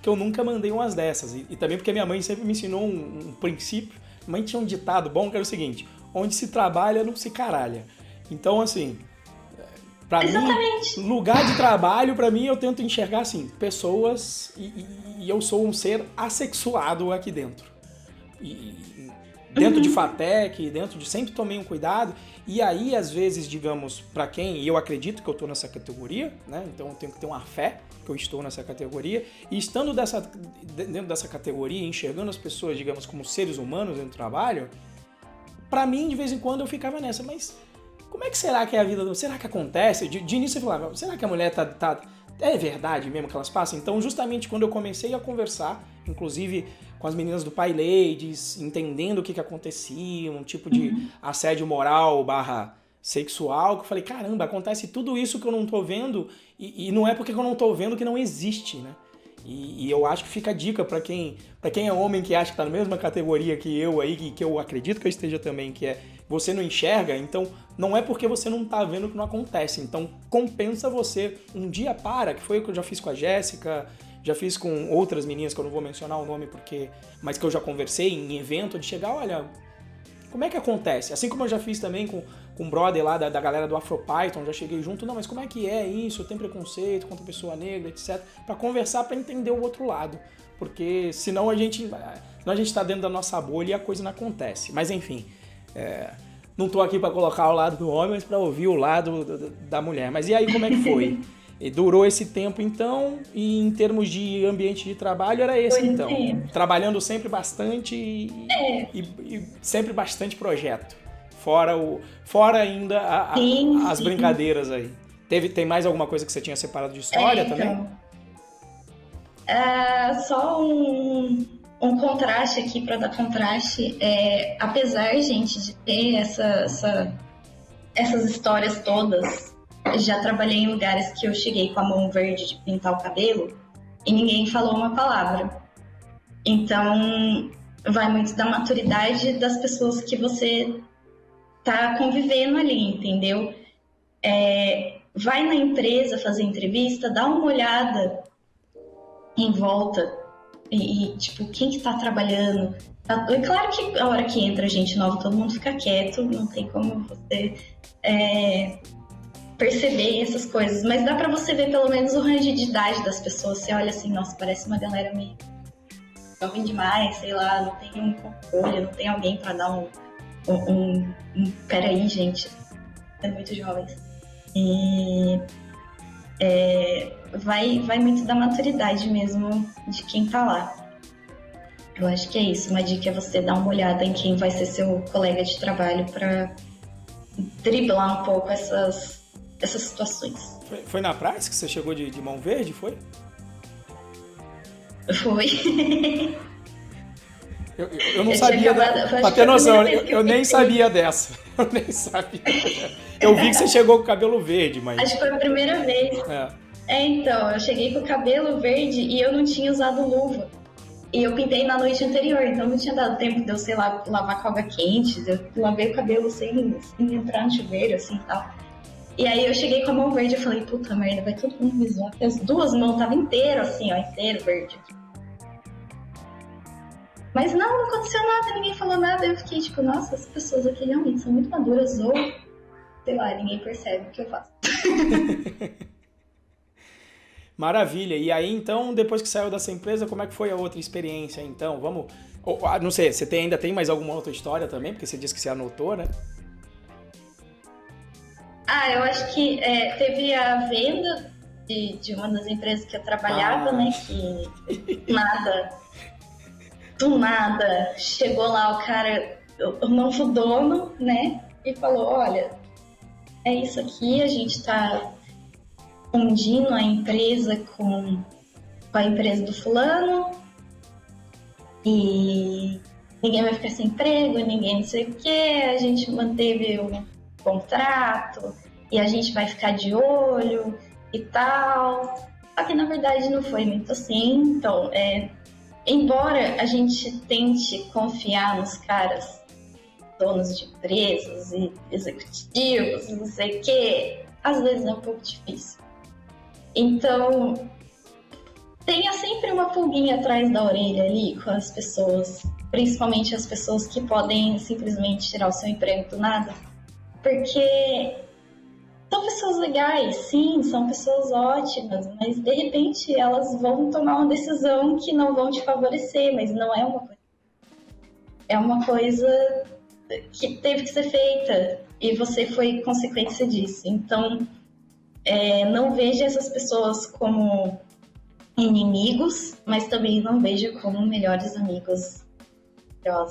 que eu nunca mandei umas dessas. E também porque minha mãe sempre me ensinou um princípio. Mãe tinha um ditado bom que era o seguinte: onde se trabalha, não se caralha. Então, assim... Pra Exatamente. mim, lugar de trabalho, pra mim, eu tento enxergar assim, pessoas e eu sou um ser assexuado aqui dentro. Dentro de FATEC, sempre tomei um cuidado. E aí, às vezes, digamos, pra quem, e eu acredito que eu tô nessa categoria, né? Então eu tenho que ter uma fé que eu estou nessa categoria. E estando dentro dessa categoria, enxergando as pessoas, digamos, como seres humanos dentro do trabalho, pra mim, de vez em quando, eu ficava nessa, mas... Como é que será que é a vida? Será que acontece? De início eu falava, será que a mulher tá... É verdade mesmo que elas passam? Então, justamente quando eu comecei a conversar, inclusive com as meninas do Pai Ladies, entendendo o que acontecia, um tipo de assédio moral / sexual, que eu falei, caramba, acontece tudo isso que eu não tô vendo, e não é porque eu não tô vendo que não existe, né? E eu acho que fica a dica pra quem é homem que acha que tá na mesma categoria que eu aí, que eu acredito que eu esteja também, que é você não enxerga, então não é porque você não tá vendo que não acontece. Então compensa você um dia que foi o que eu já fiz com a Jéssica, já fiz com outras meninas que eu não vou mencionar o nome mas que eu já conversei em evento, de chegar, olha, como é que acontece? Assim como eu já fiz também com um brother lá da galera do AfroPython, já cheguei junto, não, mas como é que é isso? Tem preconceito contra pessoa negra, etc. Pra conversar, pra entender o outro lado. Porque senão a gente tá dentro da nossa bolha e a coisa não acontece. Mas enfim, não tô aqui pra colocar o lado do homem, mas pra ouvir o lado da mulher. Mas e aí, como é que foi? E durou esse tempo, então, e em termos de ambiente de trabalho, era esse, então. Trabalhando sempre bastante e sempre bastante projeto. Fora ainda as brincadeiras aí. Tem mais alguma coisa que você tinha separado de história também? Só um contraste aqui, para dar contraste. Apesar, gente, de ter essas histórias todas, já trabalhei em lugares que eu cheguei com a mão verde de pintar o cabelo e ninguém falou uma palavra. Então, vai muito da maturidade das pessoas que você tá convivendo ali, entendeu? Vai na empresa fazer entrevista, dá uma olhada em volta e tipo, quem que tá trabalhando? É claro que a hora que entra gente nova, todo mundo fica quieto, não tem como você perceber essas coisas, mas dá pra você ver pelo menos o range de idade das pessoas. Você olha assim, nossa, parece uma galera meio jovem demais, sei lá, não tem um controle, não tem alguém pra dar Peraí, gente, é muito jovens. Vai muito da maturidade mesmo de quem tá lá. Eu acho que é isso. Uma dica é você dar uma olhada em quem vai ser seu colega de trabalho para driblar um pouco essas situações. Foi na praça que você chegou de mão verde, foi? Foi. Eu não sabia, pra ter noção, eu nem sabia dessa. Eu nem sabia. Eu vi que você chegou com o cabelo verde, mas... Acho que foi a primeira vez. Então, eu cheguei com o cabelo verde e eu não tinha usado luva. E eu pintei na noite anterior, então não tinha dado tempo de eu, sei lá, lavar com água quente. Eu lavei o cabelo sem entrar no chuveiro, assim, e tal. E aí eu cheguei com a mão verde e falei, puta merda, vai todo mundo me zoar. Porque as duas mãos estavam inteiras, assim, ó, inteiro verde. Mas não aconteceu nada, ninguém falou nada. Eu fiquei tipo, nossa, as pessoas aqui realmente são muito maduras ou, sei lá, ninguém percebe o que eu faço. Maravilha. E aí, então, depois que saiu dessa empresa, como é que foi a outra experiência, então? Vamos... Não sei, você ainda tem mais alguma outra história também? Porque você disse que você anotou, né? Eu acho que teve a venda de uma das empresas que eu trabalhava, né? Que do nada, chegou lá o cara, o novo dono, né? E falou, olha, é isso aqui, a gente tá fundindo a empresa com a empresa do fulano e ninguém vai ficar sem emprego, ninguém não sei o que, a gente manteve o contrato e a gente vai ficar de olho e tal. Só que na verdade não foi muito assim, então embora a gente tente confiar nos caras, donos de empresas e executivos, não sei o que, às vezes é um pouco difícil. Então, tenha sempre uma pulguinha atrás da orelha ali com as pessoas, principalmente as pessoas que podem simplesmente tirar o seu emprego do nada, porque são pessoas legais, sim, são pessoas ótimas, mas de repente elas vão tomar uma decisão que não vão te favorecer, mas não é uma coisa. É uma coisa que teve que ser feita e você foi consequência disso. Então, não veja essas pessoas como inimigos, mas também não veja como melhores amigos. Não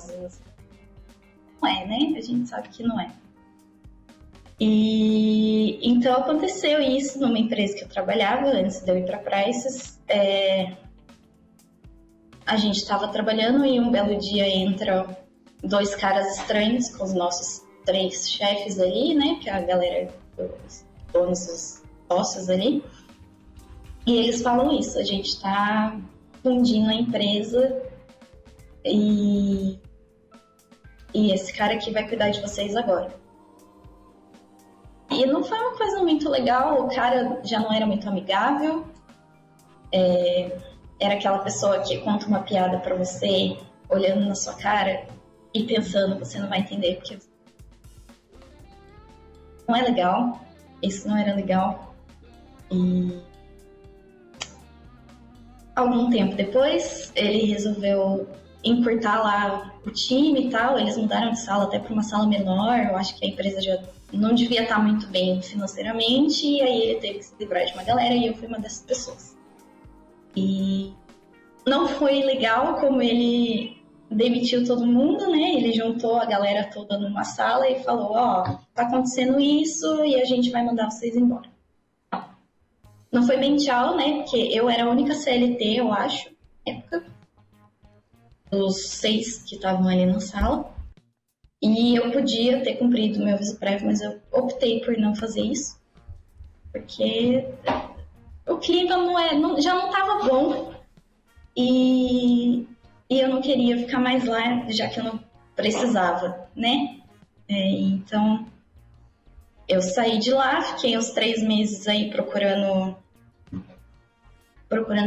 é, né? A gente sabe que não é. E então aconteceu isso numa empresa que eu trabalhava antes de eu ir para Prices. A gente estava trabalhando e um belo dia entram dois caras estranhos com os nossos 3 chefes ali, né? Que é a galera dos donos, dos sócios ali. E eles falam isso, a gente está fundindo a empresa e esse cara aqui vai cuidar de vocês agora. E não foi uma coisa muito legal, o cara já não era muito amigável, era aquela pessoa que conta uma piada pra você, olhando na sua cara e pensando, você não vai entender porque não é legal, isso não era legal. E algum tempo depois, ele resolveu encurtar lá o time e tal, eles mudaram de sala até para uma sala menor, eu acho que a empresa já não devia estar muito bem financeiramente, e aí ele teve que se livrar de uma galera e eu fui uma dessas pessoas. E não foi legal como ele demitiu todo mundo, né? Ele juntou a galera toda numa sala e falou, tá acontecendo isso e a gente vai mandar vocês embora. Não foi bem tchau, né? Porque eu era a única CLT, eu acho, na época, dos 6 que estavam ali na sala. E eu podia ter cumprido meu aviso prévio, mas eu optei por não fazer isso. Porque o clima já não estava bom. E eu não queria ficar mais lá, já que eu não precisava, né? Então, eu saí de lá, fiquei uns 3 meses aí procurando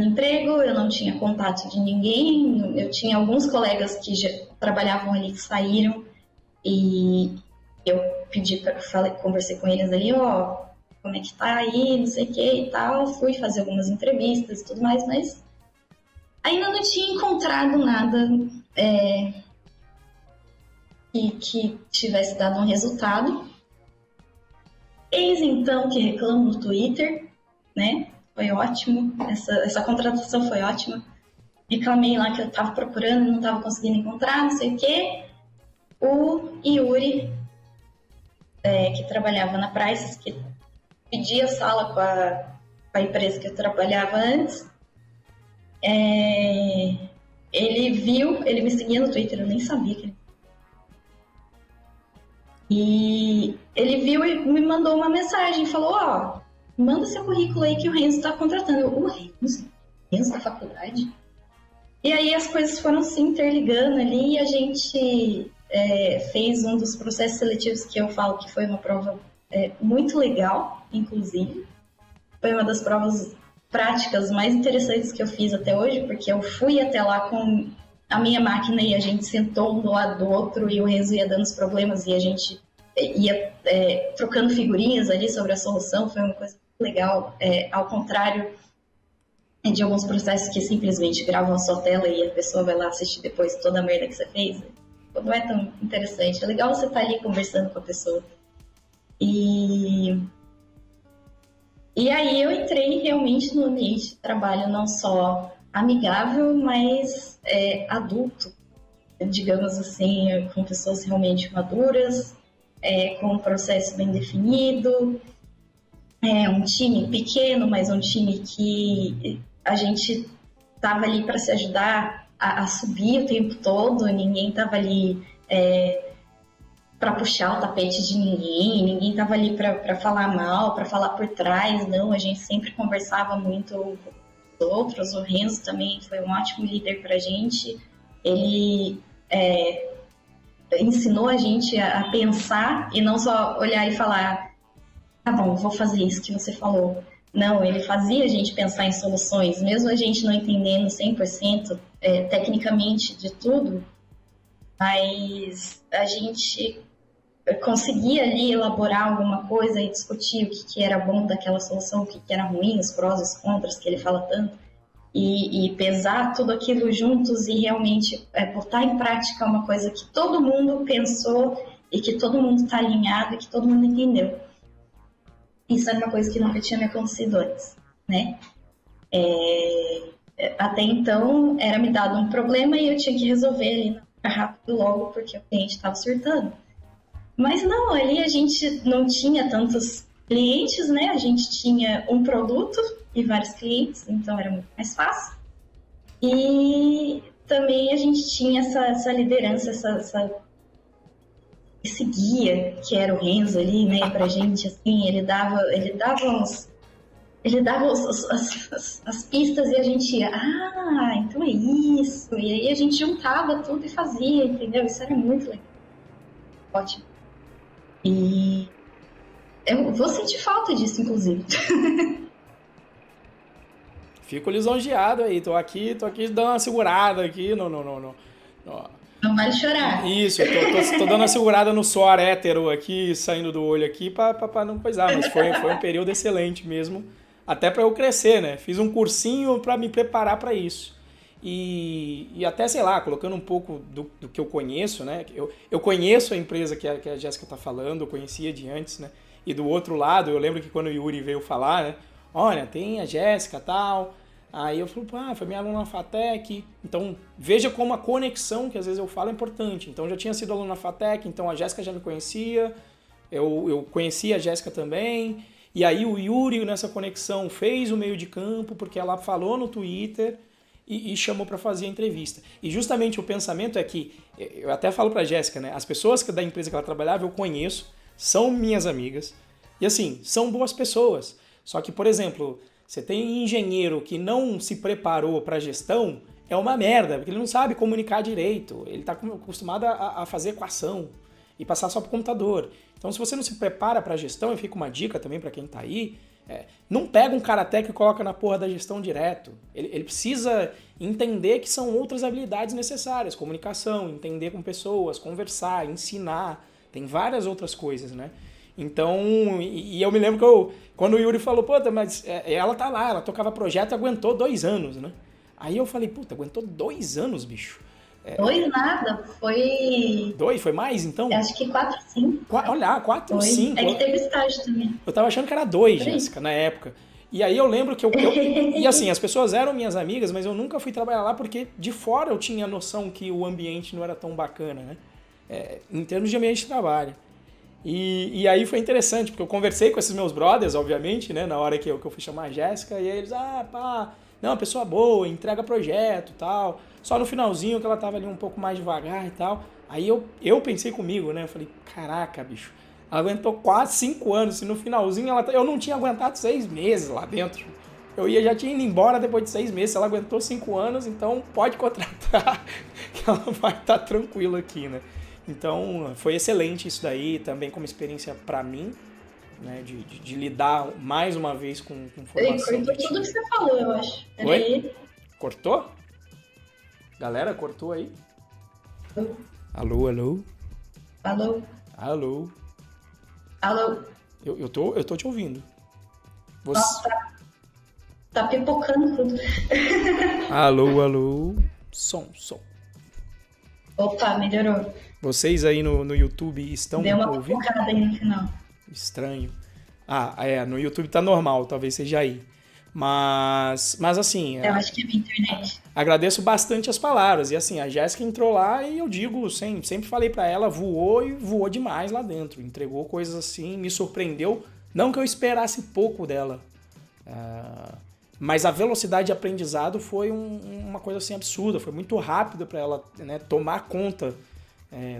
emprego, eu não tinha contato de ninguém, eu tinha alguns colegas que já trabalhavam ali que saíram e eu conversei com eles ali, como é que tá aí, não sei o que e tal, fui fazer algumas entrevistas e tudo mais, mas ainda não tinha encontrado nada que tivesse dado um resultado. Eis então que reclamo no Twitter, né? Foi ótimo, essa contratação foi ótima. Reclamei lá que eu estava procurando, não estava conseguindo encontrar, não sei o quê. O Yuri, que trabalhava na Prices, que pedia sala com a empresa que eu trabalhava antes, ele viu, ele me seguia no Twitter, eu nem sabia que ele... E ele viu e me mandou uma mensagem, falou, ó, manda seu currículo aí que o Renzo está contratando. Eu, o Renzo da faculdade? E aí as coisas foram se interligando ali e a gente fez um dos processos seletivos que eu falo que foi uma prova muito legal, inclusive. Foi uma das provas práticas mais interessantes que eu fiz até hoje, porque eu fui até lá com a minha máquina e a gente sentou um do lado do outro e o Renzo ia dando os problemas e a gente ia trocando figurinhas ali sobre a solução. Foi uma coisa muito legal, ao contrário de alguns processos que simplesmente gravam a sua tela e a pessoa vai lá assistir depois toda a merda que você fez. Não é tão interessante. É legal você estar ali conversando com a pessoa. E aí eu entrei realmente no ambiente de trabalho não só amigável, mas adulto, digamos assim, com pessoas realmente maduras, com um processo bem definido, um time pequeno, mas um time que a gente estava ali para se ajudar a subir o tempo todo, ninguém estava ali para puxar o tapete de ninguém estava ali para falar mal, para falar por trás, não, a gente sempre conversava muito com os outros. O Renzo também foi um ótimo líder para a gente, ele ensinou a gente a pensar e não só olhar e falar, tá bom, vou fazer isso que você falou. Não, ele fazia a gente pensar em soluções, mesmo a gente não entendendo 100% tecnicamente de tudo, mas a gente conseguia ali elaborar alguma coisa e discutir o que era bom daquela solução, o que era ruim, os prós e os contras que ele fala tanto, e pesar tudo aquilo juntos e realmente botar em prática uma coisa que todo mundo pensou e que todo mundo está alinhado e que todo mundo entendeu. Isso era uma coisa que nunca tinha me acontecido antes, né? Até então, era me dado um problema e eu tinha que resolver ali rápido logo, porque o cliente estava surtando. Mas não, ali a gente não tinha tantos clientes, né? A gente tinha um produto e vários clientes, então era muito mais fácil. E também a gente tinha essa liderança, esse guia que era o Renzo ali, né, pra gente, assim, ele dava as pistas e a gente ia, então é isso, e aí a gente juntava tudo e fazia, entendeu? Isso era muito legal. Ótimo. E eu vou sentir falta disso, inclusive. Fico lisonjeado aí, tô aqui dando uma segurada aqui, Não vale chorar. Isso, eu tô dando uma segurada no suor hétero aqui, saindo do olho aqui pra não coisar, mas foi um período excelente mesmo, até pra eu crescer, né? Fiz um cursinho pra me preparar pra isso. E até, sei lá, colocando um pouco do que eu conheço, né? Eu conheço a empresa que a Jéssica tá falando, eu conhecia de antes, né? E do outro lado, eu lembro que quando o Yuri veio falar, né? Olha, tem a Jéssica e tal. Aí eu falei, foi minha aluna na FATEC. Então, veja como a conexão, que às vezes eu falo, é importante. Então, eu já tinha sido aluna na FATEC, então a Jéssica já me conhecia, eu conhecia a Jéssica também. E aí o Yuri, nessa conexão, fez o meio de campo, porque ela falou no Twitter e chamou para fazer a entrevista. E justamente o pensamento é que, eu até falo para a Jéssica, né? As pessoas da empresa que ela trabalhava eu conheço, são minhas amigas, e assim, são boas pessoas. Só que, por exemplo, você tem engenheiro que não se preparou para gestão, é uma merda, porque ele não sabe comunicar direito, ele está acostumado a fazer equação e passar só para o computador. Então, se você não se prepara para gestão, e fica uma dica também para quem está aí, não pega um cara técnico e coloca na porra da gestão direto. Ele precisa entender que são outras habilidades necessárias, comunicação, entender com pessoas, conversar, ensinar, tem várias outras coisas, né? Então, e eu me lembro que quando o Yuri falou, mas ela tá lá, ela tocava projeto e aguentou 2 anos, né? Aí eu falei, aguentou 2 anos, bicho. 2 nada, foi. 2? Foi mais, então? Acho que 4, 5. Olha, 4 ou Foi. 5. É que teve estágio também. Eu tava achando que era 2, Por aí. Jéssica, na época. E aí eu lembro que e assim, as pessoas eram minhas amigas, mas eu nunca fui trabalhar lá porque de fora eu tinha a noção que o ambiente não era tão bacana, né? Em termos de ambiente de trabalho. E aí foi interessante, porque eu conversei com esses meus brothers, obviamente, né? Na hora que eu fui chamar a Jéssica, e aí eles, pá, não, pessoa boa, entrega projeto e tal. Só no finalzinho que ela tava ali um pouco mais devagar e tal. Aí eu pensei comigo, né? Eu falei, caraca, bicho, ela aguentou quase 5 anos, e no finalzinho eu não tinha aguentado 6 meses lá dentro. Já tinha ido embora depois de 6 meses, ela aguentou 5 anos, então pode contratar, que ela vai estar tranquila aqui, né? Então, foi excelente isso daí, também como experiência para mim, né, de lidar mais uma vez com formação. Ele cortou tudo que você falou, eu acho. Oi? Cortou? Galera, cortou aí? Alô, alô? Alô? Alô? Alô? Eu tô te ouvindo. Nossa, tá pipocando tudo. Alô, alô? Som. Opa, melhorou. Vocês aí no YouTube estão ouvindo? Deu uma ouvindo? pipocada aí no final. Estranho. No YouTube tá normal, talvez seja aí. Mas assim... Eu acho que é minha internet. Agradeço bastante as palavras. E assim, a Jéssica entrou lá e eu digo, sempre falei pra ela, voou demais lá dentro. Entregou coisas assim, me surpreendeu. Não que eu esperasse pouco dela. Mas a velocidade de aprendizado foi uma coisa assim absurda. Foi muito rápida para ela, né, tomar conta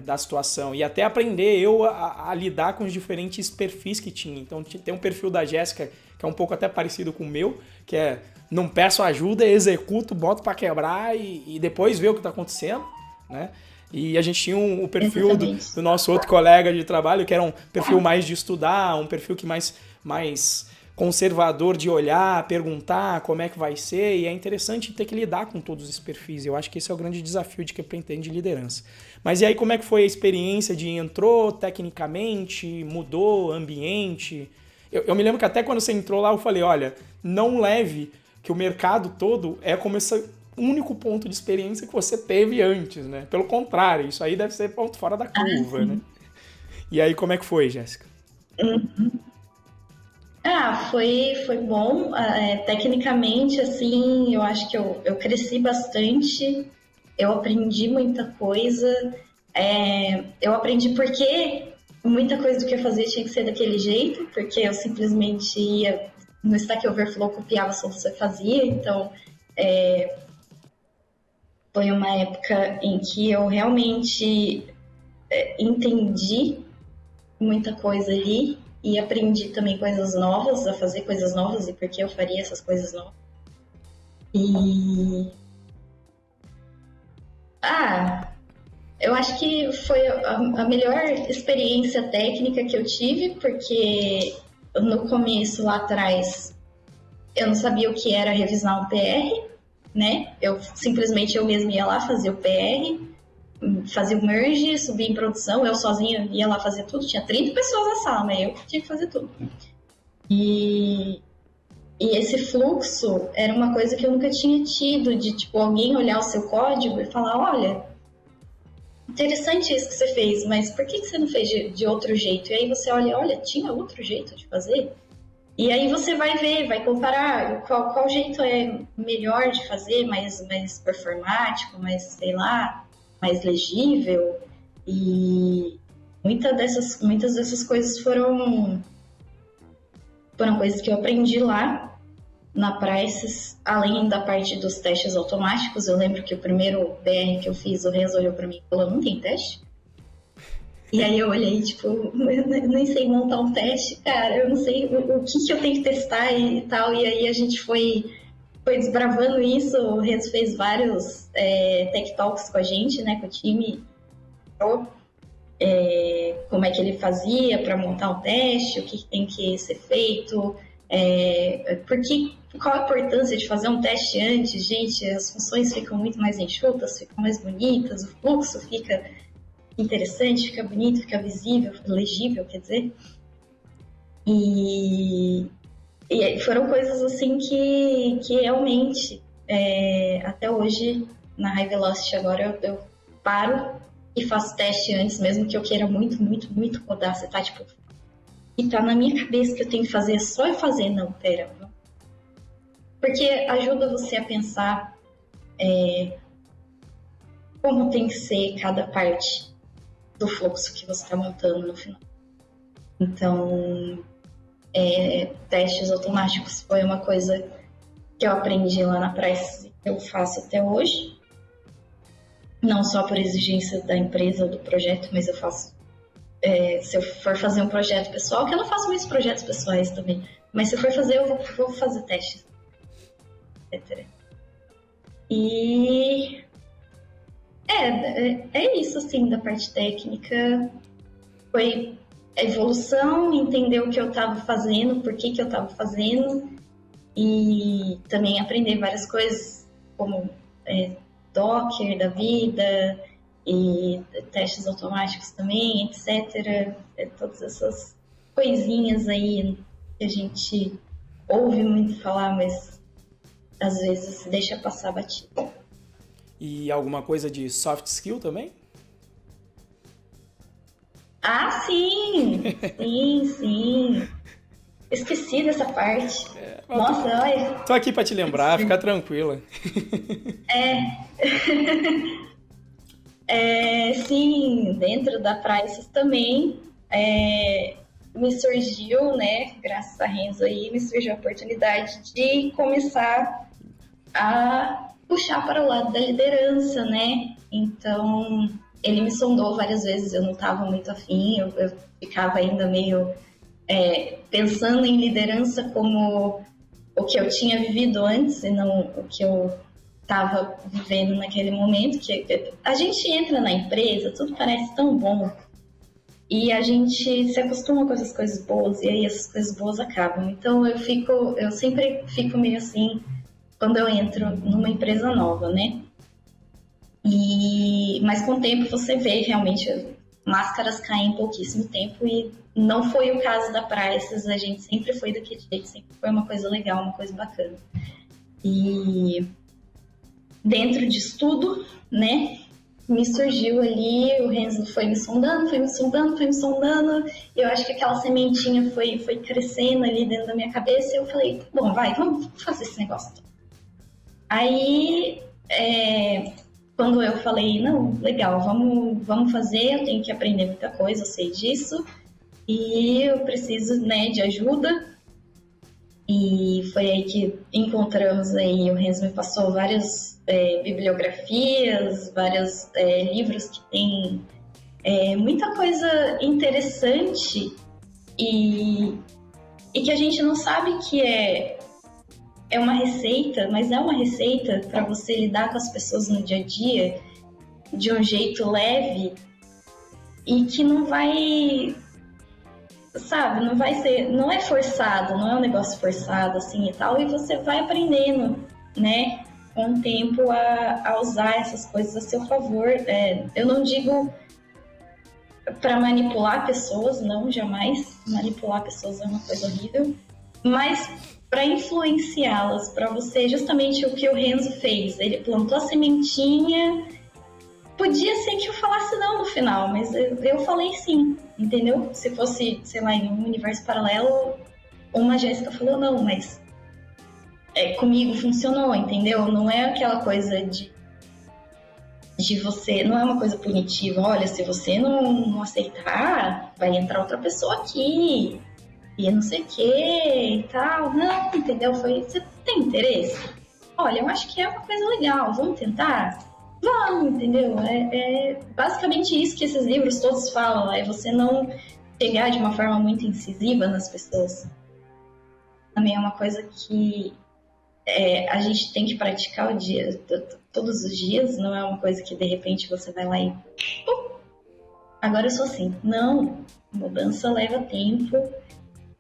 da situação. E até aprender a lidar com os diferentes perfis que tinha. Então tem um perfil da Jéssica que é um pouco até parecido com o meu, que é não peço ajuda, executo, boto para quebrar e depois ver o que está acontecendo, né? E a gente tinha o perfil do nosso outro colega de trabalho, que era um perfil mais de estudar, um perfil que mais conservador de olhar, perguntar como é que vai ser, e é interessante ter que lidar com todos esses perfis. Eu acho que esse é o grande desafio de quem pretende liderança. Mas e aí, como é que foi a experiência de entrou tecnicamente, mudou ambiente? Eu me lembro que até quando você entrou lá, eu falei, olha, não leve que o mercado todo é como esse único ponto de experiência que você teve antes, né? Pelo contrário, isso aí deve ser ponto fora da curva, né? E aí, como é que foi, Jéssica? Foi bom. Tecnicamente, assim, eu acho que eu cresci bastante. Eu aprendi muita coisa. Eu aprendi porque muita coisa do que eu fazia tinha que ser daquele jeito, porque eu simplesmente ia no Stack Overflow, copiava só o que você fazia. Então, foi uma época em que eu realmente entendi muita coisa ali e aprendi também coisas novas, a fazer coisas novas e por que eu faria essas coisas novas. E... eu acho que foi a melhor experiência técnica que eu tive, porque no começo, lá atrás, eu não sabia o que era revisar um PR, né? Eu mesma ia lá fazer o PR, fazia o merge, subia em produção, eu sozinha ia lá fazer tudo. Tinha 30 pessoas na sala, mas eu tinha que fazer tudo. E esse fluxo era uma coisa que eu nunca tinha tido, de tipo, alguém olhar o seu código e falar, olha, interessante isso que você fez, mas por que você não fez de outro jeito? E aí você olha, tinha outro jeito de fazer? E aí você vai ver, vai comparar qual jeito é melhor de fazer, mais performático, mais, sei lá, mais legível. E muitas dessas coisas foram coisas que eu aprendi lá na Prices, além da parte dos testes automáticos. Eu lembro que o primeiro BR que eu fiz, o Renzo olhou para mim e falou, não tem teste? E aí eu olhei, tipo, eu nem sei montar um teste, cara, eu não sei o que eu tenho que testar e tal. E aí a gente foi desbravando isso. O Renzo fez vários tech talks com a gente, né, com o time. Como é que ele fazia para montar um teste, o que tem que ser feito, qual a importância de fazer um teste antes. Gente, as funções ficam muito mais enxutas, ficam mais bonitas, o fluxo fica interessante, fica bonito, fica visível, legível, quer dizer. E foram coisas assim que realmente, até hoje, na High Velocity agora, eu paro e faço teste antes, mesmo que eu queira muito, muito, muito rodar. Você tá tipo, e tá na minha cabeça que eu tenho que fazer, é só eu fazer. Não, pera. Porque ajuda você a pensar como tem que ser cada parte do fluxo que você está montando no final. Então, testes automáticos foi uma coisa que eu aprendi lá na Price, que eu faço até hoje. Não só por exigência da empresa ou do projeto, mas eu faço. Se eu for fazer um projeto pessoal, que eu não faço muitos projetos pessoais também, mas se eu for fazer, eu vou fazer testes, etc. E é isso, assim, da parte técnica. Foi a evolução, entender o que eu estava fazendo, por que eu estava fazendo, e também aprender várias coisas, como Docker da vida, e testes automáticos também, etc. Todas essas coisinhas aí que a gente ouve muito falar, mas às vezes deixa passar batido. E alguma coisa de soft skill também? Ah, sim! Sim. Esqueci dessa parte. Nossa, olha. Tô aqui pra te lembrar, fica tranquila. Sim, dentro da Prices também me surgiu, né, graças a Renzo aí, me surgiu a oportunidade de começar a puxar para o lado da liderança, né? Então, ele me sondou várias vezes, eu não estava muito afim, eu ficava ainda meio pensando em liderança como o que eu tinha vivido antes e não o que eu estava vivendo naquele momento, que a gente entra na empresa, tudo parece tão bom e a gente se acostuma com essas coisas boas e aí essas coisas boas acabam. Então eu sempre fico meio assim quando eu entro numa empresa nova, né? Mas com o tempo você vê realmente máscaras caem em pouquíssimo tempo e não foi o caso da Prices, a gente sempre foi daquele jeito, sempre foi uma coisa legal, uma coisa bacana. E dentro disso tudo, né, me surgiu ali, o Renzo foi me sondando, e eu acho que aquela sementinha foi crescendo ali dentro da minha cabeça e eu falei, bom, vamos fazer esse negócio. Aí, quando eu falei, não, legal, vamos fazer, eu tenho que aprender muita coisa, eu sei disso, e eu preciso, né, de ajuda. E foi aí que encontramos aí, o Renzo me passou várias bibliografias, vários livros que tem muita coisa interessante e que a gente não sabe que é uma receita, mas é uma receita para você lidar com as pessoas no dia a dia de um jeito leve e que não vai, sabe, não é forçado, não é um negócio forçado assim e tal, e você vai aprendendo, né, com o tempo a usar essas coisas a seu favor. Eu não digo para manipular pessoas, não, jamais. Manipular pessoas é uma coisa horrível, mas para influenciá-las, para você, justamente o que o Renzo fez. Ele plantou a sementinha, podia ser que eu falasse não no final, mas eu falei sim, entendeu? Se fosse, sei lá, em um universo paralelo, uma Jéssica falou não, mas comigo funcionou, entendeu? Não é aquela coisa de você, não é uma coisa punitiva, olha, se você não aceitar, vai entrar outra pessoa aqui, e não sei o que e tal. Não, entendeu? Você tem interesse? Olha, eu acho que é uma coisa legal, vamos tentar? Vamos, entendeu? É basicamente isso que esses livros todos falam, é você não chegar de uma forma muito incisiva nas pessoas. Também é uma coisa que a gente tem que praticar todos os dias, não é uma coisa que de repente você vai lá e agora eu sou assim. Não, mudança leva tempo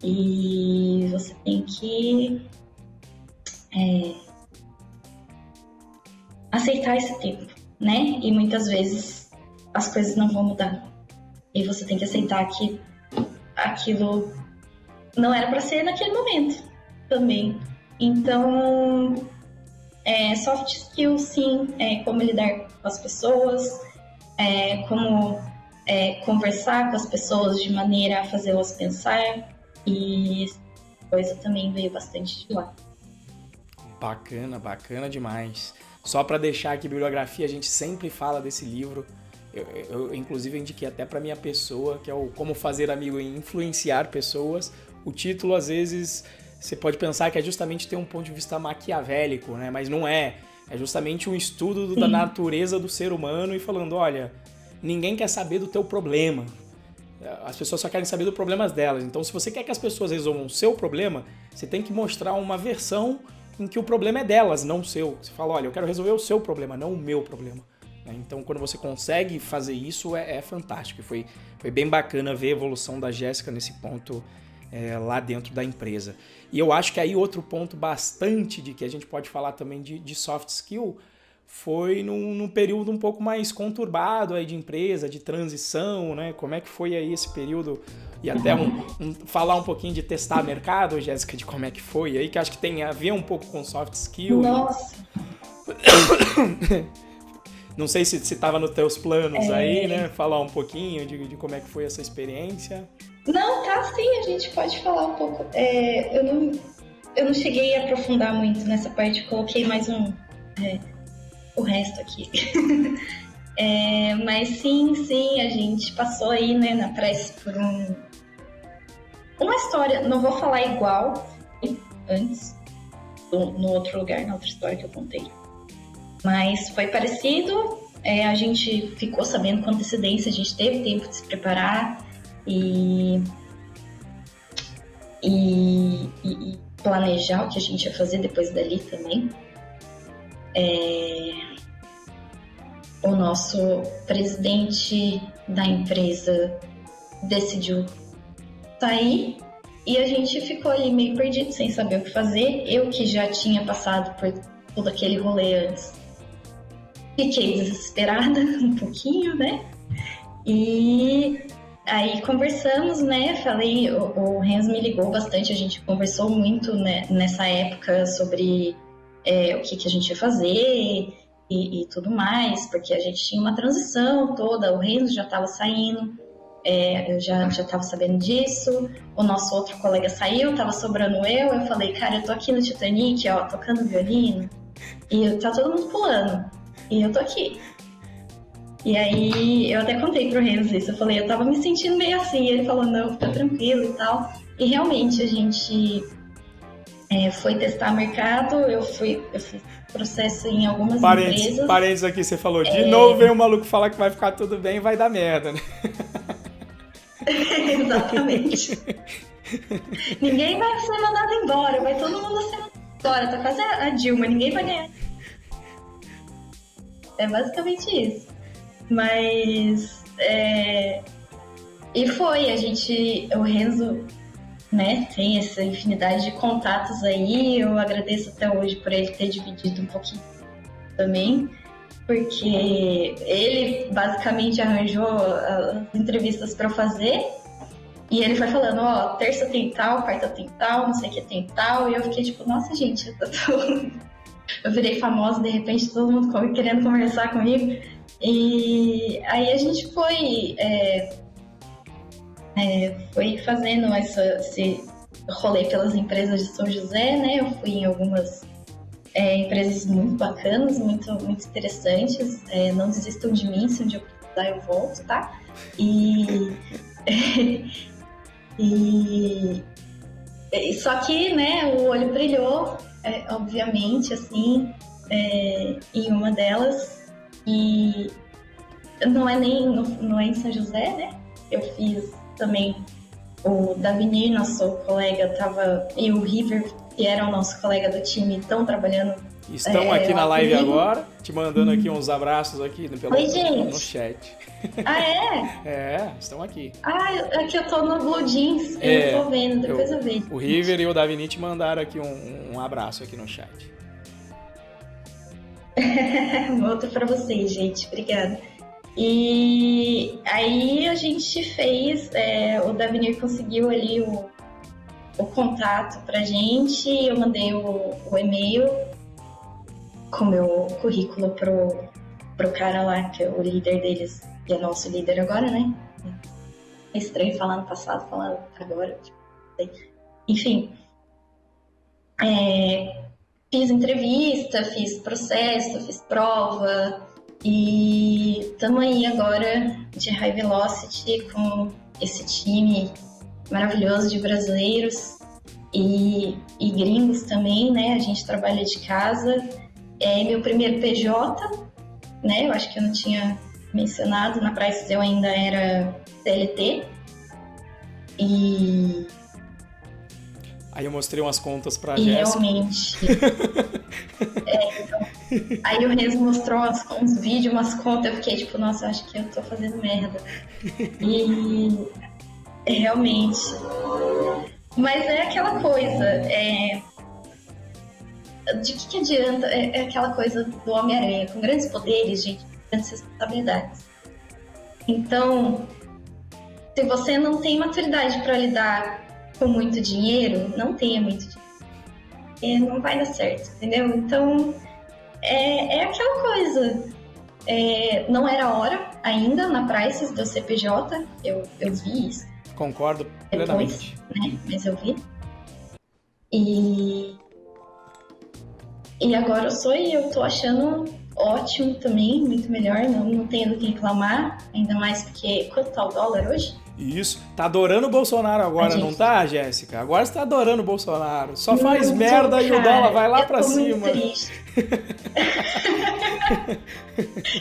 e você tem que aceitar esse tempo, né? E muitas vezes as coisas não vão mudar e você tem que aceitar que aquilo não era para ser naquele momento também. Então, soft skills, sim, como lidar com as pessoas, como conversar com as pessoas de maneira a fazê-las pensar, e essa coisa também veio bastante de lá. Bacana demais. Só para deixar aqui bibliografia, a gente sempre fala desse livro. Eu inclusive indiquei até para minha pessoa, que é o Como Fazer Amigo e Influenciar Pessoas. O título, às vezes, você pode pensar que é justamente ter um ponto de vista maquiavélico, né? Mas não é. É justamente um estudo da natureza do ser humano e falando, olha, ninguém quer saber do teu problema. As pessoas só querem saber dos problemas delas. Então, se você quer que as pessoas resolvam o seu problema, você tem que mostrar uma versão em que o problema é delas, não o seu. Você fala, olha, eu quero resolver o seu problema, não o meu problema. Então, quando você consegue fazer isso, é fantástico. Foi bem bacana ver a evolução da Jéssica nesse ponto lá dentro da empresa. E eu acho que aí outro ponto bastante de que a gente pode falar também de soft skill foi num período um pouco mais conturbado aí de empresa, de transição, né? Como é que foi aí esse período? E até falar um pouquinho de testar mercado, Jéssica, de como é que foi aí, que acho que tem a ver um pouco com soft skill. Nossa! Não sei se estava nos teus planos aí, né? Falar um pouquinho de como é que foi essa experiência. Não, tá sim, a gente pode falar um pouco. Eu não cheguei a aprofundar muito nessa parte, coloquei mais o resto aqui. Mas sim, a gente passou aí, né, na prece por uma história, não vou falar igual antes, no outro lugar, na outra história que eu contei. Mas foi parecido, a gente ficou sabendo com antecedência, a gente teve tempo de se preparar e planejar o que a gente ia fazer depois dali também. O nosso presidente da empresa decidiu sair e a gente ficou ali meio perdido, sem saber o que fazer. Eu que já tinha passado por todo aquele rolê antes, fiquei desesperada um pouquinho, né? E aí conversamos, né? Falei, o Renzo me ligou bastante, a gente conversou muito, né, nessa época sobre o que a gente ia fazer e tudo mais, porque a gente tinha uma transição toda, o Renzo já estava saindo, eu já estava sabendo disso, o nosso outro colega saiu, estava sobrando eu falei, cara, eu tô aqui no Titanic, ó, tocando violino, e tá todo mundo pulando, e eu tô aqui. E aí, eu até contei pro Renzo isso, eu falei, eu tava me sentindo meio assim, e ele falou, não, fica tranquilo e tal. E realmente, a gente foi testar mercado, eu fiz processo em algumas empresas. Parênteses aqui, você falou, de novo vem um maluco falar que vai ficar tudo bem e vai dar merda, né? Exatamente. Ninguém vai ser mandado embora, vai todo mundo ser mandado embora, tá quase a Dilma, ninguém vai ganhar. É basicamente isso. Mas, e foi, o Renzo, né, tem essa infinidade de contatos aí, eu agradeço até hoje por ele ter dividido um pouquinho também, porque ele basicamente arranjou as entrevistas para eu fazer, e ele foi falando, ó, terça tem tal, quarta tem tal, não sei o que tem tal, e eu fiquei tipo, nossa gente, eu virei famosa, de repente todo mundo querendo conversar comigo. E aí a gente foi fazendo esse rolê pelas empresas de São José, né? Eu fui em algumas empresas muito bacanas, muito, muito interessantes. Não desistam de mim, se um dia eu precisar eu volto, tá? Só que, né, o olho brilhou, obviamente, assim, em uma delas. E não é em São José, né? Eu fiz também, o Davinir, nosso colega, e o River, que era o nosso colega do time, estão trabalhando. Estão aqui na live agora, te mandando aqui uns abraços aqui no chat. Ah, estão aqui. Aqui eu tô no Blue Jeans, eu não tô vendo, depois eu vejo. O River e o Davinir te mandaram aqui um abraço aqui no chat. Outro pra vocês, gente. Obrigada. E aí a gente fez, o Davinir conseguiu ali o contato pra gente, eu mandei o e-mail com meu currículo pro cara lá, que é o líder deles, que é nosso líder agora, né? É estranho falar no passado, falar agora. Enfim, fiz entrevista, fiz processo, fiz prova e estamos aí agora de High Velocity com esse time maravilhoso de brasileiros e gringos também, né? A gente trabalha de casa. É meu primeiro PJ, né? Eu acho que eu não tinha mencionado, na Prices eu ainda era CLT. E aí eu mostrei umas contas pra Jéssica. Realmente. Então, aí o Renzo mostrou uns vídeos, umas contas, eu fiquei tipo, nossa, acho que eu tô fazendo merda. E realmente. Mas é aquela coisa, de que adianta? É aquela coisa do Homem-Aranha, com grandes poderes, gente, grandes responsabilidades. Então, se você não tem maturidade para lidar com muito dinheiro, não tenha muito dinheiro. Não vai dar certo, entendeu? Então, é aquela coisa. Não era hora ainda na Prices do CPJ, eu vi isso. Concordo plenamente. Depois, né? Mas eu vi. E agora eu tô achando ótimo também, muito melhor, não tenho do que reclamar, ainda mais porque quanto tá o dólar hoje? Isso, tá adorando o Bolsonaro agora, não tá, Jéssica? Agora você tá adorando o Bolsonaro. Só faz merda e o dólar vai lá pra cima. Muito triste.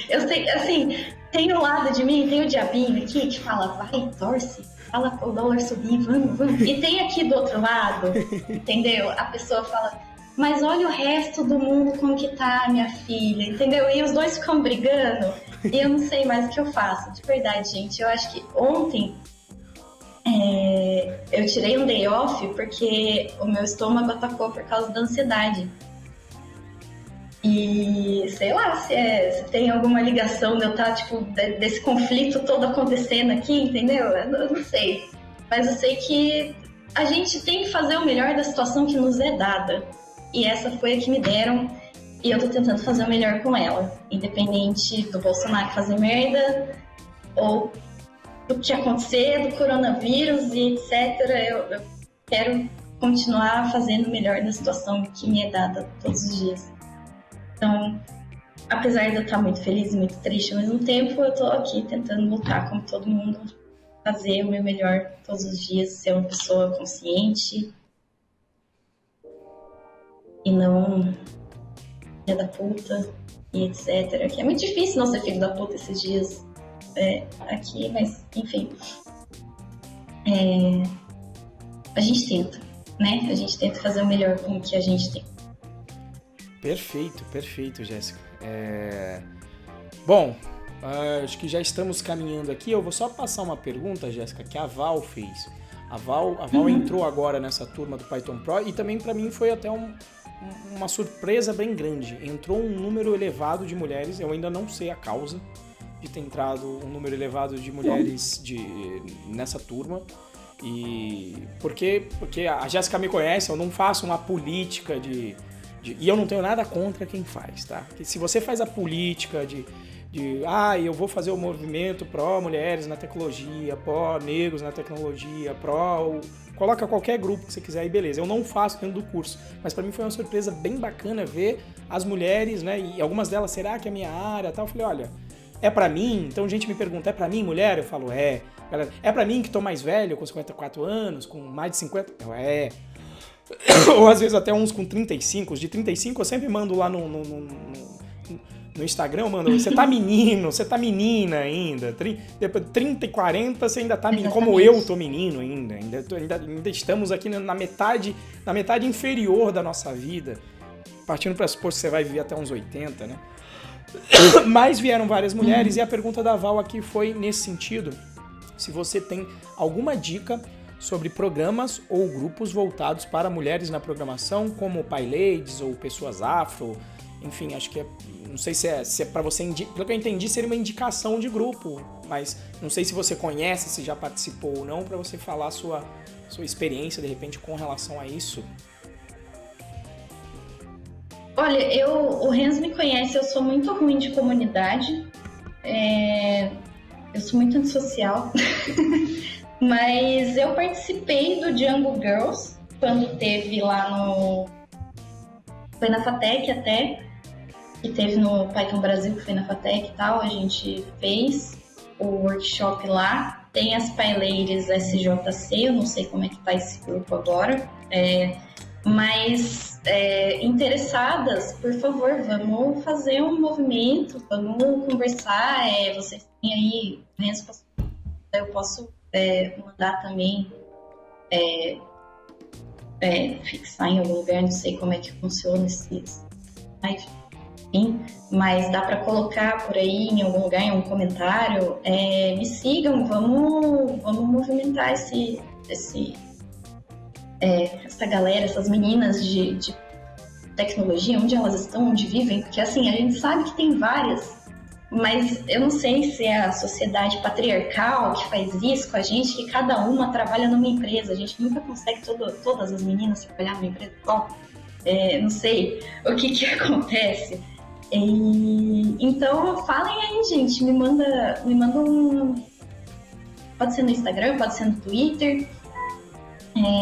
Eu sei, assim, tem um lado de mim, tem o diabinho aqui que fala, vai, torce, fala pro dólar subir, vamos. E tem aqui do outro lado, entendeu? A pessoa fala, mas olha o resto do mundo como que tá, minha filha, entendeu? E os dois ficam brigando e eu não sei mais o que eu faço. De verdade, gente, eu acho que ontem eu tirei um day off porque o meu estômago atacou por causa da ansiedade. E sei lá se tem alguma ligação de eu estar, tipo, desse conflito todo acontecendo aqui, entendeu? Eu não sei. Mas eu sei que a gente tem que fazer o melhor da situação que nos é dada. E essa foi a que me deram e eu tô tentando fazer o melhor com ela. Independente do Bolsonaro fazer merda ou do que acontecer, do coronavírus e etc. Eu quero continuar fazendo o melhor da situação que me é dada todos os dias. Então, apesar de eu estar muito feliz e muito triste ao mesmo tempo, eu tô aqui tentando lutar como todo mundo, fazer o meu melhor todos os dias, ser uma pessoa consciente e não filha da puta e etc. Que é muito difícil não ser filho da puta esses dias aqui, mas enfim. A gente tenta, né? A gente tenta fazer o melhor com o que a gente tem. Perfeito, Jéssica. Bom, acho que já estamos caminhando aqui. Eu vou só passar uma pergunta, Jéssica, que a Val fez. A Val entrou agora nessa turma do Python Pro e também para mim foi até uma surpresa bem grande. Entrou um número elevado de mulheres, eu ainda não sei a causa de ter entrado um número elevado de mulheres nessa turma. E porque a Jéssica me conhece, eu não faço uma política e eu não tenho nada contra quem faz, tá? Porque se você faz a política eu vou fazer o movimento pró-mulheres na tecnologia, pró-negros na tecnologia, coloca qualquer grupo que você quiser e beleza. Eu não faço dentro do curso, mas pra mim foi uma surpresa bem bacana ver as mulheres, né? E algumas delas, será que é a minha área? Tal. Eu falei, olha, é pra mim? Então gente me pergunta, é pra mim, mulher? Eu falo, é. Galera, é pra mim que tô mais velho, com 54 anos, com mais de 50? Eu, ou às vezes até uns com 35. Os de 35 eu sempre mando lá no Instagram, eu mando, você tá menino, você tá menina ainda. Depois 30 e 40 você ainda tá menino, como eu tô menino ainda estamos aqui na metade inferior da nossa vida, partindo para supor que você vai viver até uns 80, né? Mas vieram várias mulheres e a pergunta da Val aqui foi nesse sentido, se você tem alguma dica sobre programas ou grupos voltados para mulheres na programação, como PyLadies ou pessoas afro, enfim, acho que não sei se é para você, pelo que eu entendi, seria uma indicação de grupo, mas não sei se você conhece, se já participou ou não, para você falar a sua experiência, de repente, com relação a isso. Olha, o Renzo me conhece, eu sou muito ruim de comunidade, eu sou muito antissocial, mas eu participei do Django Girls, quando teve lá foi na FATEC até, que teve no Python Brasil, que foi na FATEC e tal, a gente fez o workshop lá. Tem as PyLadies SJC, eu não sei como é que tá esse grupo agora, mas interessadas, por favor, vamos fazer um movimento, vamos conversar, vocês têm aí, eu posso mandar também, fixar em algum lugar, não sei como é que funciona esses, enfim, mas dá para colocar por aí em algum lugar, em um comentário, me sigam, vamos movimentar essa galera, essas meninas de tecnologia, onde elas estão, onde vivem, porque assim, a gente sabe que tem várias, mas eu não sei se é a sociedade patriarcal que faz isso com a gente, que cada uma trabalha numa empresa, a gente nunca consegue todas as meninas trabalhar numa empresa só, não sei o que acontece. Então falem aí, gente, me manda pode ser no Instagram, pode ser no Twitter,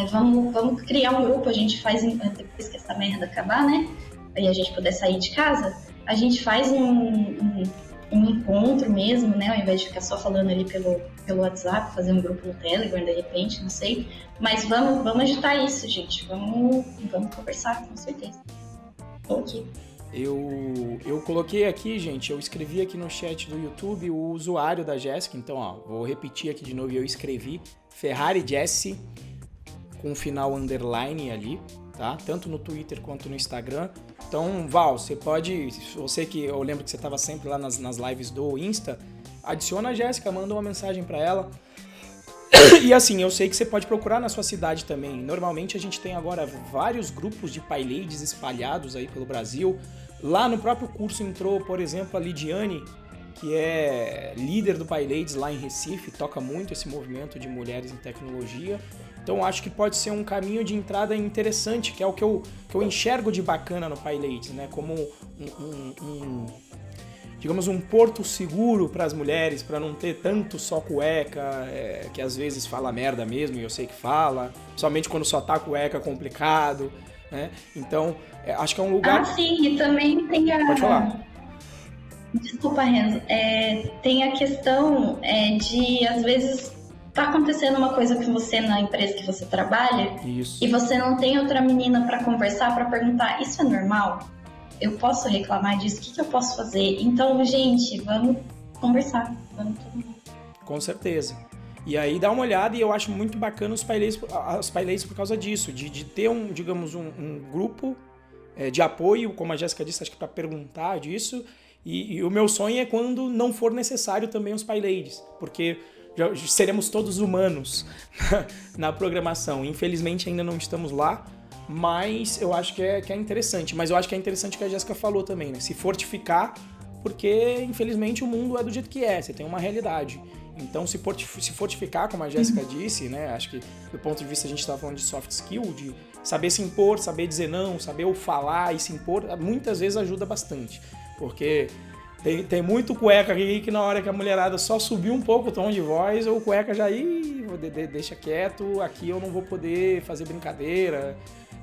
vamos criar um grupo, a gente faz, depois que essa merda acabar, né, aí a gente puder sair de casa, a gente faz um encontro mesmo, né, ao invés de ficar só falando ali pelo WhatsApp, fazer um grupo no Telegram, de repente, não sei, mas vamos agitar isso, gente, vamos conversar, com certeza. Tô aqui. Eu coloquei aqui, gente, eu escrevi aqui no chat do YouTube o usuário da Jéssica, então, ó, vou repetir aqui de novo, eu escrevi Ferrari Jessie com final underline ali, tá? Tanto no Twitter quanto no Instagram. Então, Val, você pode, você que eu lembro que você estava sempre lá nas lives do Insta, adiciona a Jéssica, manda uma mensagem para ela. E assim, eu sei que você pode procurar na sua cidade também. Normalmente a gente tem agora vários grupos de PyLadies espalhados aí pelo Brasil. Lá no próprio curso entrou, por exemplo, a Lidiane, que é líder do PyLadies lá em Recife, toca muito esse movimento de mulheres em tecnologia. Então acho que pode ser um caminho de entrada interessante, que é o que eu enxergo de bacana no PyLadies, né? Como digamos, um porto seguro para as mulheres, para não ter tanto só cueca, que às vezes fala merda mesmo, e eu sei que fala, somente quando só tá cueca complicado, né? Então, acho que é um lugar... sim, e também tem a... Pode falar. Desculpa, Renzo. Tem a questão de, às vezes, tá acontecendo uma coisa com você na empresa que você trabalha, Isso. E você não tem outra menina para conversar, para perguntar, isso é normal? Eu posso reclamar disso? O que eu posso fazer? Então, gente, vamos conversar. Vamos todo mundo. Com certeza. E aí dá uma olhada, e eu acho muito bacana os PyLadies por causa disso, de ter um grupo de apoio, como a Jéssica disse, acho que para perguntar disso. E o meu sonho é quando não for necessário também os PyLadies, porque já seremos todos humanos na programação. Infelizmente ainda não estamos lá, mas eu acho que é interessante. Mas eu acho que é interessante o que a Jéssica falou também, né? Se fortificar, porque infelizmente o mundo é do jeito que é, você tem uma realidade. Então se fortificar, como a Jéssica disse, né? Acho que do ponto de vista a gente estava falando de soft skill, de saber se impor, saber dizer não, saber falar e se impor, muitas vezes ajuda bastante. Porque tem muito cueca aqui que na hora que a mulherada só subiu um pouco o tom de voz, o cueca já deixa quieto, aqui eu não vou poder fazer brincadeira,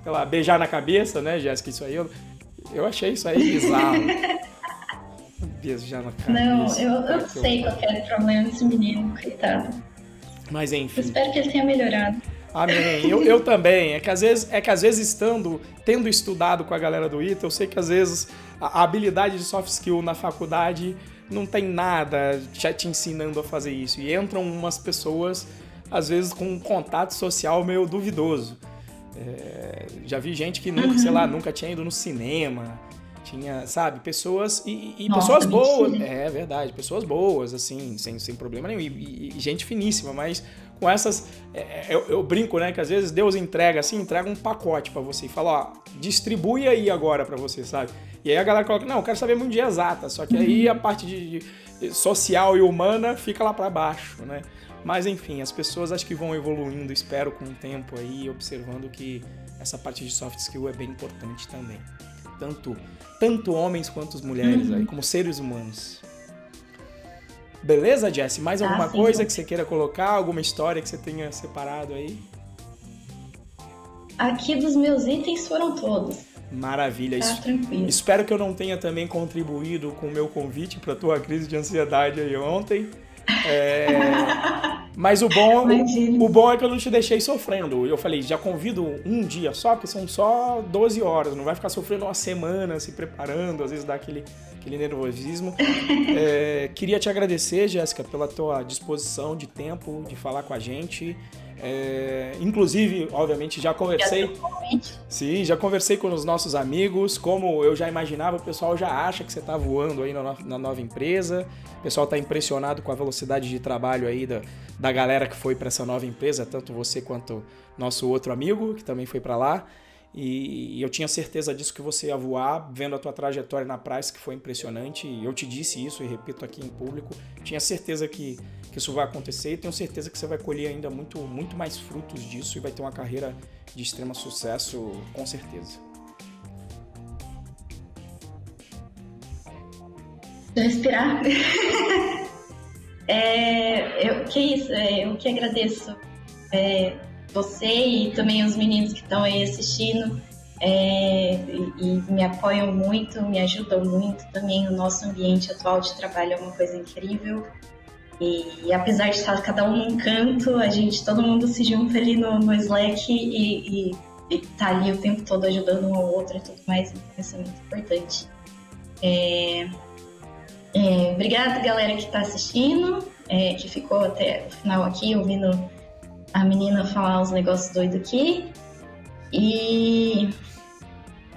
sei lá, beijar na cabeça, né, Jéssica? Isso aí eu achei isso aí bizarro. Beijar na cabeça. Não, eu sei qual é o problema desse menino, coitado. Mas enfim. Eu espero que ele tenha melhorado. Amém. Eu também. É que às vezes tendo estudado com a galera do ITA, eu sei que às vezes a habilidade de soft skill na faculdade não tem nada já te ensinando a fazer isso. E entram umas pessoas, às vezes, com um contato social meio duvidoso. Já vi gente que nunca, sei lá, nunca tinha ido no cinema. Tinha, sabe, pessoas e Nossa, pessoas boas. mentira. É verdade, pessoas boas, assim, sem problema nenhum. E gente finíssima, mas com essas... eu brinco, né, que às vezes Deus entrega um pacote pra você e fala, ó, distribui aí agora pra você, sabe? E aí a galera coloca, não, eu quero saber muito de exata, só que aí a parte de social e humana fica lá pra baixo, né? Mas enfim, as pessoas acho que vão evoluindo, espero, com o tempo aí, observando que essa parte de soft skill é bem importante também. tanto homens quanto mulheres aí, como seres humanos. Beleza, Jessie? Mais alguma coisa que você queira colocar? Alguma história que você tenha separado aí? Aqui dos meus itens foram todos. Maravilha. Tá tranquilo. Espero que eu não tenha também contribuído com o meu convite para a tua crise de ansiedade aí ontem. Mas o bom é que eu não te deixei sofrendo. Eu falei, já convido um dia só, porque são só 12 horas. Não vai ficar sofrendo uma semana se preparando, às vezes dá aquele nervosismo. Queria te agradecer, Jéssica, pela tua disposição de tempo, de falar com a gente. Inclusive, obviamente, já conversei. Sim, já conversei com os nossos amigos. Como eu já imaginava, o pessoal já acha que você está voando aí na nova empresa. O pessoal está impressionado com a velocidade de trabalho aí da galera que foi para essa nova empresa, tanto você quanto nosso outro amigo, que também foi para lá. E eu tinha certeza disso, que você ia voar, vendo a tua trajetória na Price, que foi impressionante. E eu te disse isso e repito aqui em público. Tinha certeza que isso vai acontecer e tenho certeza que você vai colher ainda muito, muito mais frutos disso e vai ter uma carreira de extremo sucesso, com certeza. Deixa eu respirar. Eu que agradeço você e também os meninos que estão aí assistindo e me apoiam muito, me ajudam muito. Também o nosso ambiente atual de trabalho é uma coisa incrível. E apesar de estar cada um num canto, todo mundo se junta ali no Slack e tá ali o tempo todo ajudando um ao outro e tudo mais. Então isso é muito importante. Obrigada, galera que está assistindo, que ficou até o final aqui ouvindo a menina falar uns negócios doidos aqui. E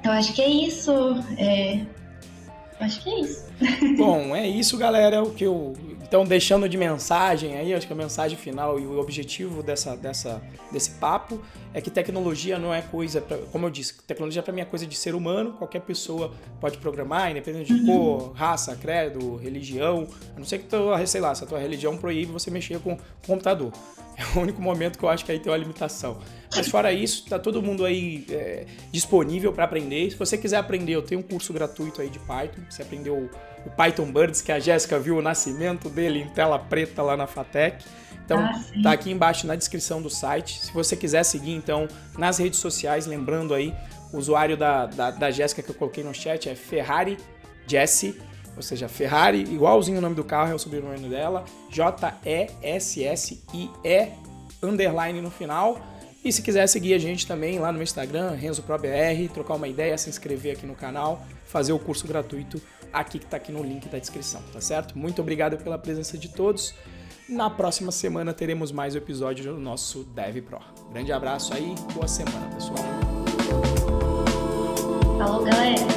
eu acho que é isso. Bom, é isso, galera. Então, deixando de mensagem aí, acho que a mensagem final e o objetivo desse papo é que tecnologia não é coisa, como eu disse, tecnologia para mim é coisa de ser humano, qualquer pessoa pode programar, independente de cor, raça, credo, religião, a não ser que, se a tua religião proíbe você mexer com o computador. É o único momento que eu acho que aí tem uma limitação. Mas fora isso, tá todo mundo aí disponível para aprender. Se você quiser aprender, eu tenho um curso gratuito aí de Python. Você aprendeu o Python Birds, que a Jéssica viu o nascimento dele em tela preta lá na FATEC. Então, tá aqui embaixo na descrição do site. Se você quiser seguir, então, nas redes sociais, lembrando aí, o usuário da Jéssica que eu coloquei no chat é Ferrari Jessie, ou seja, Ferrari, igualzinho o nome do carro, é o sobrenome dela, JESSIE, underline no final. E se quiser seguir a gente também lá no Instagram, RenzoProBR, trocar uma ideia, se inscrever aqui no canal, fazer o curso gratuito aqui que tá aqui no link da descrição, tá certo? Muito obrigado pela presença de todos. Na próxima semana teremos mais um episódio do nosso DevPro. Grande abraço aí, boa semana, pessoal. Falou, galera!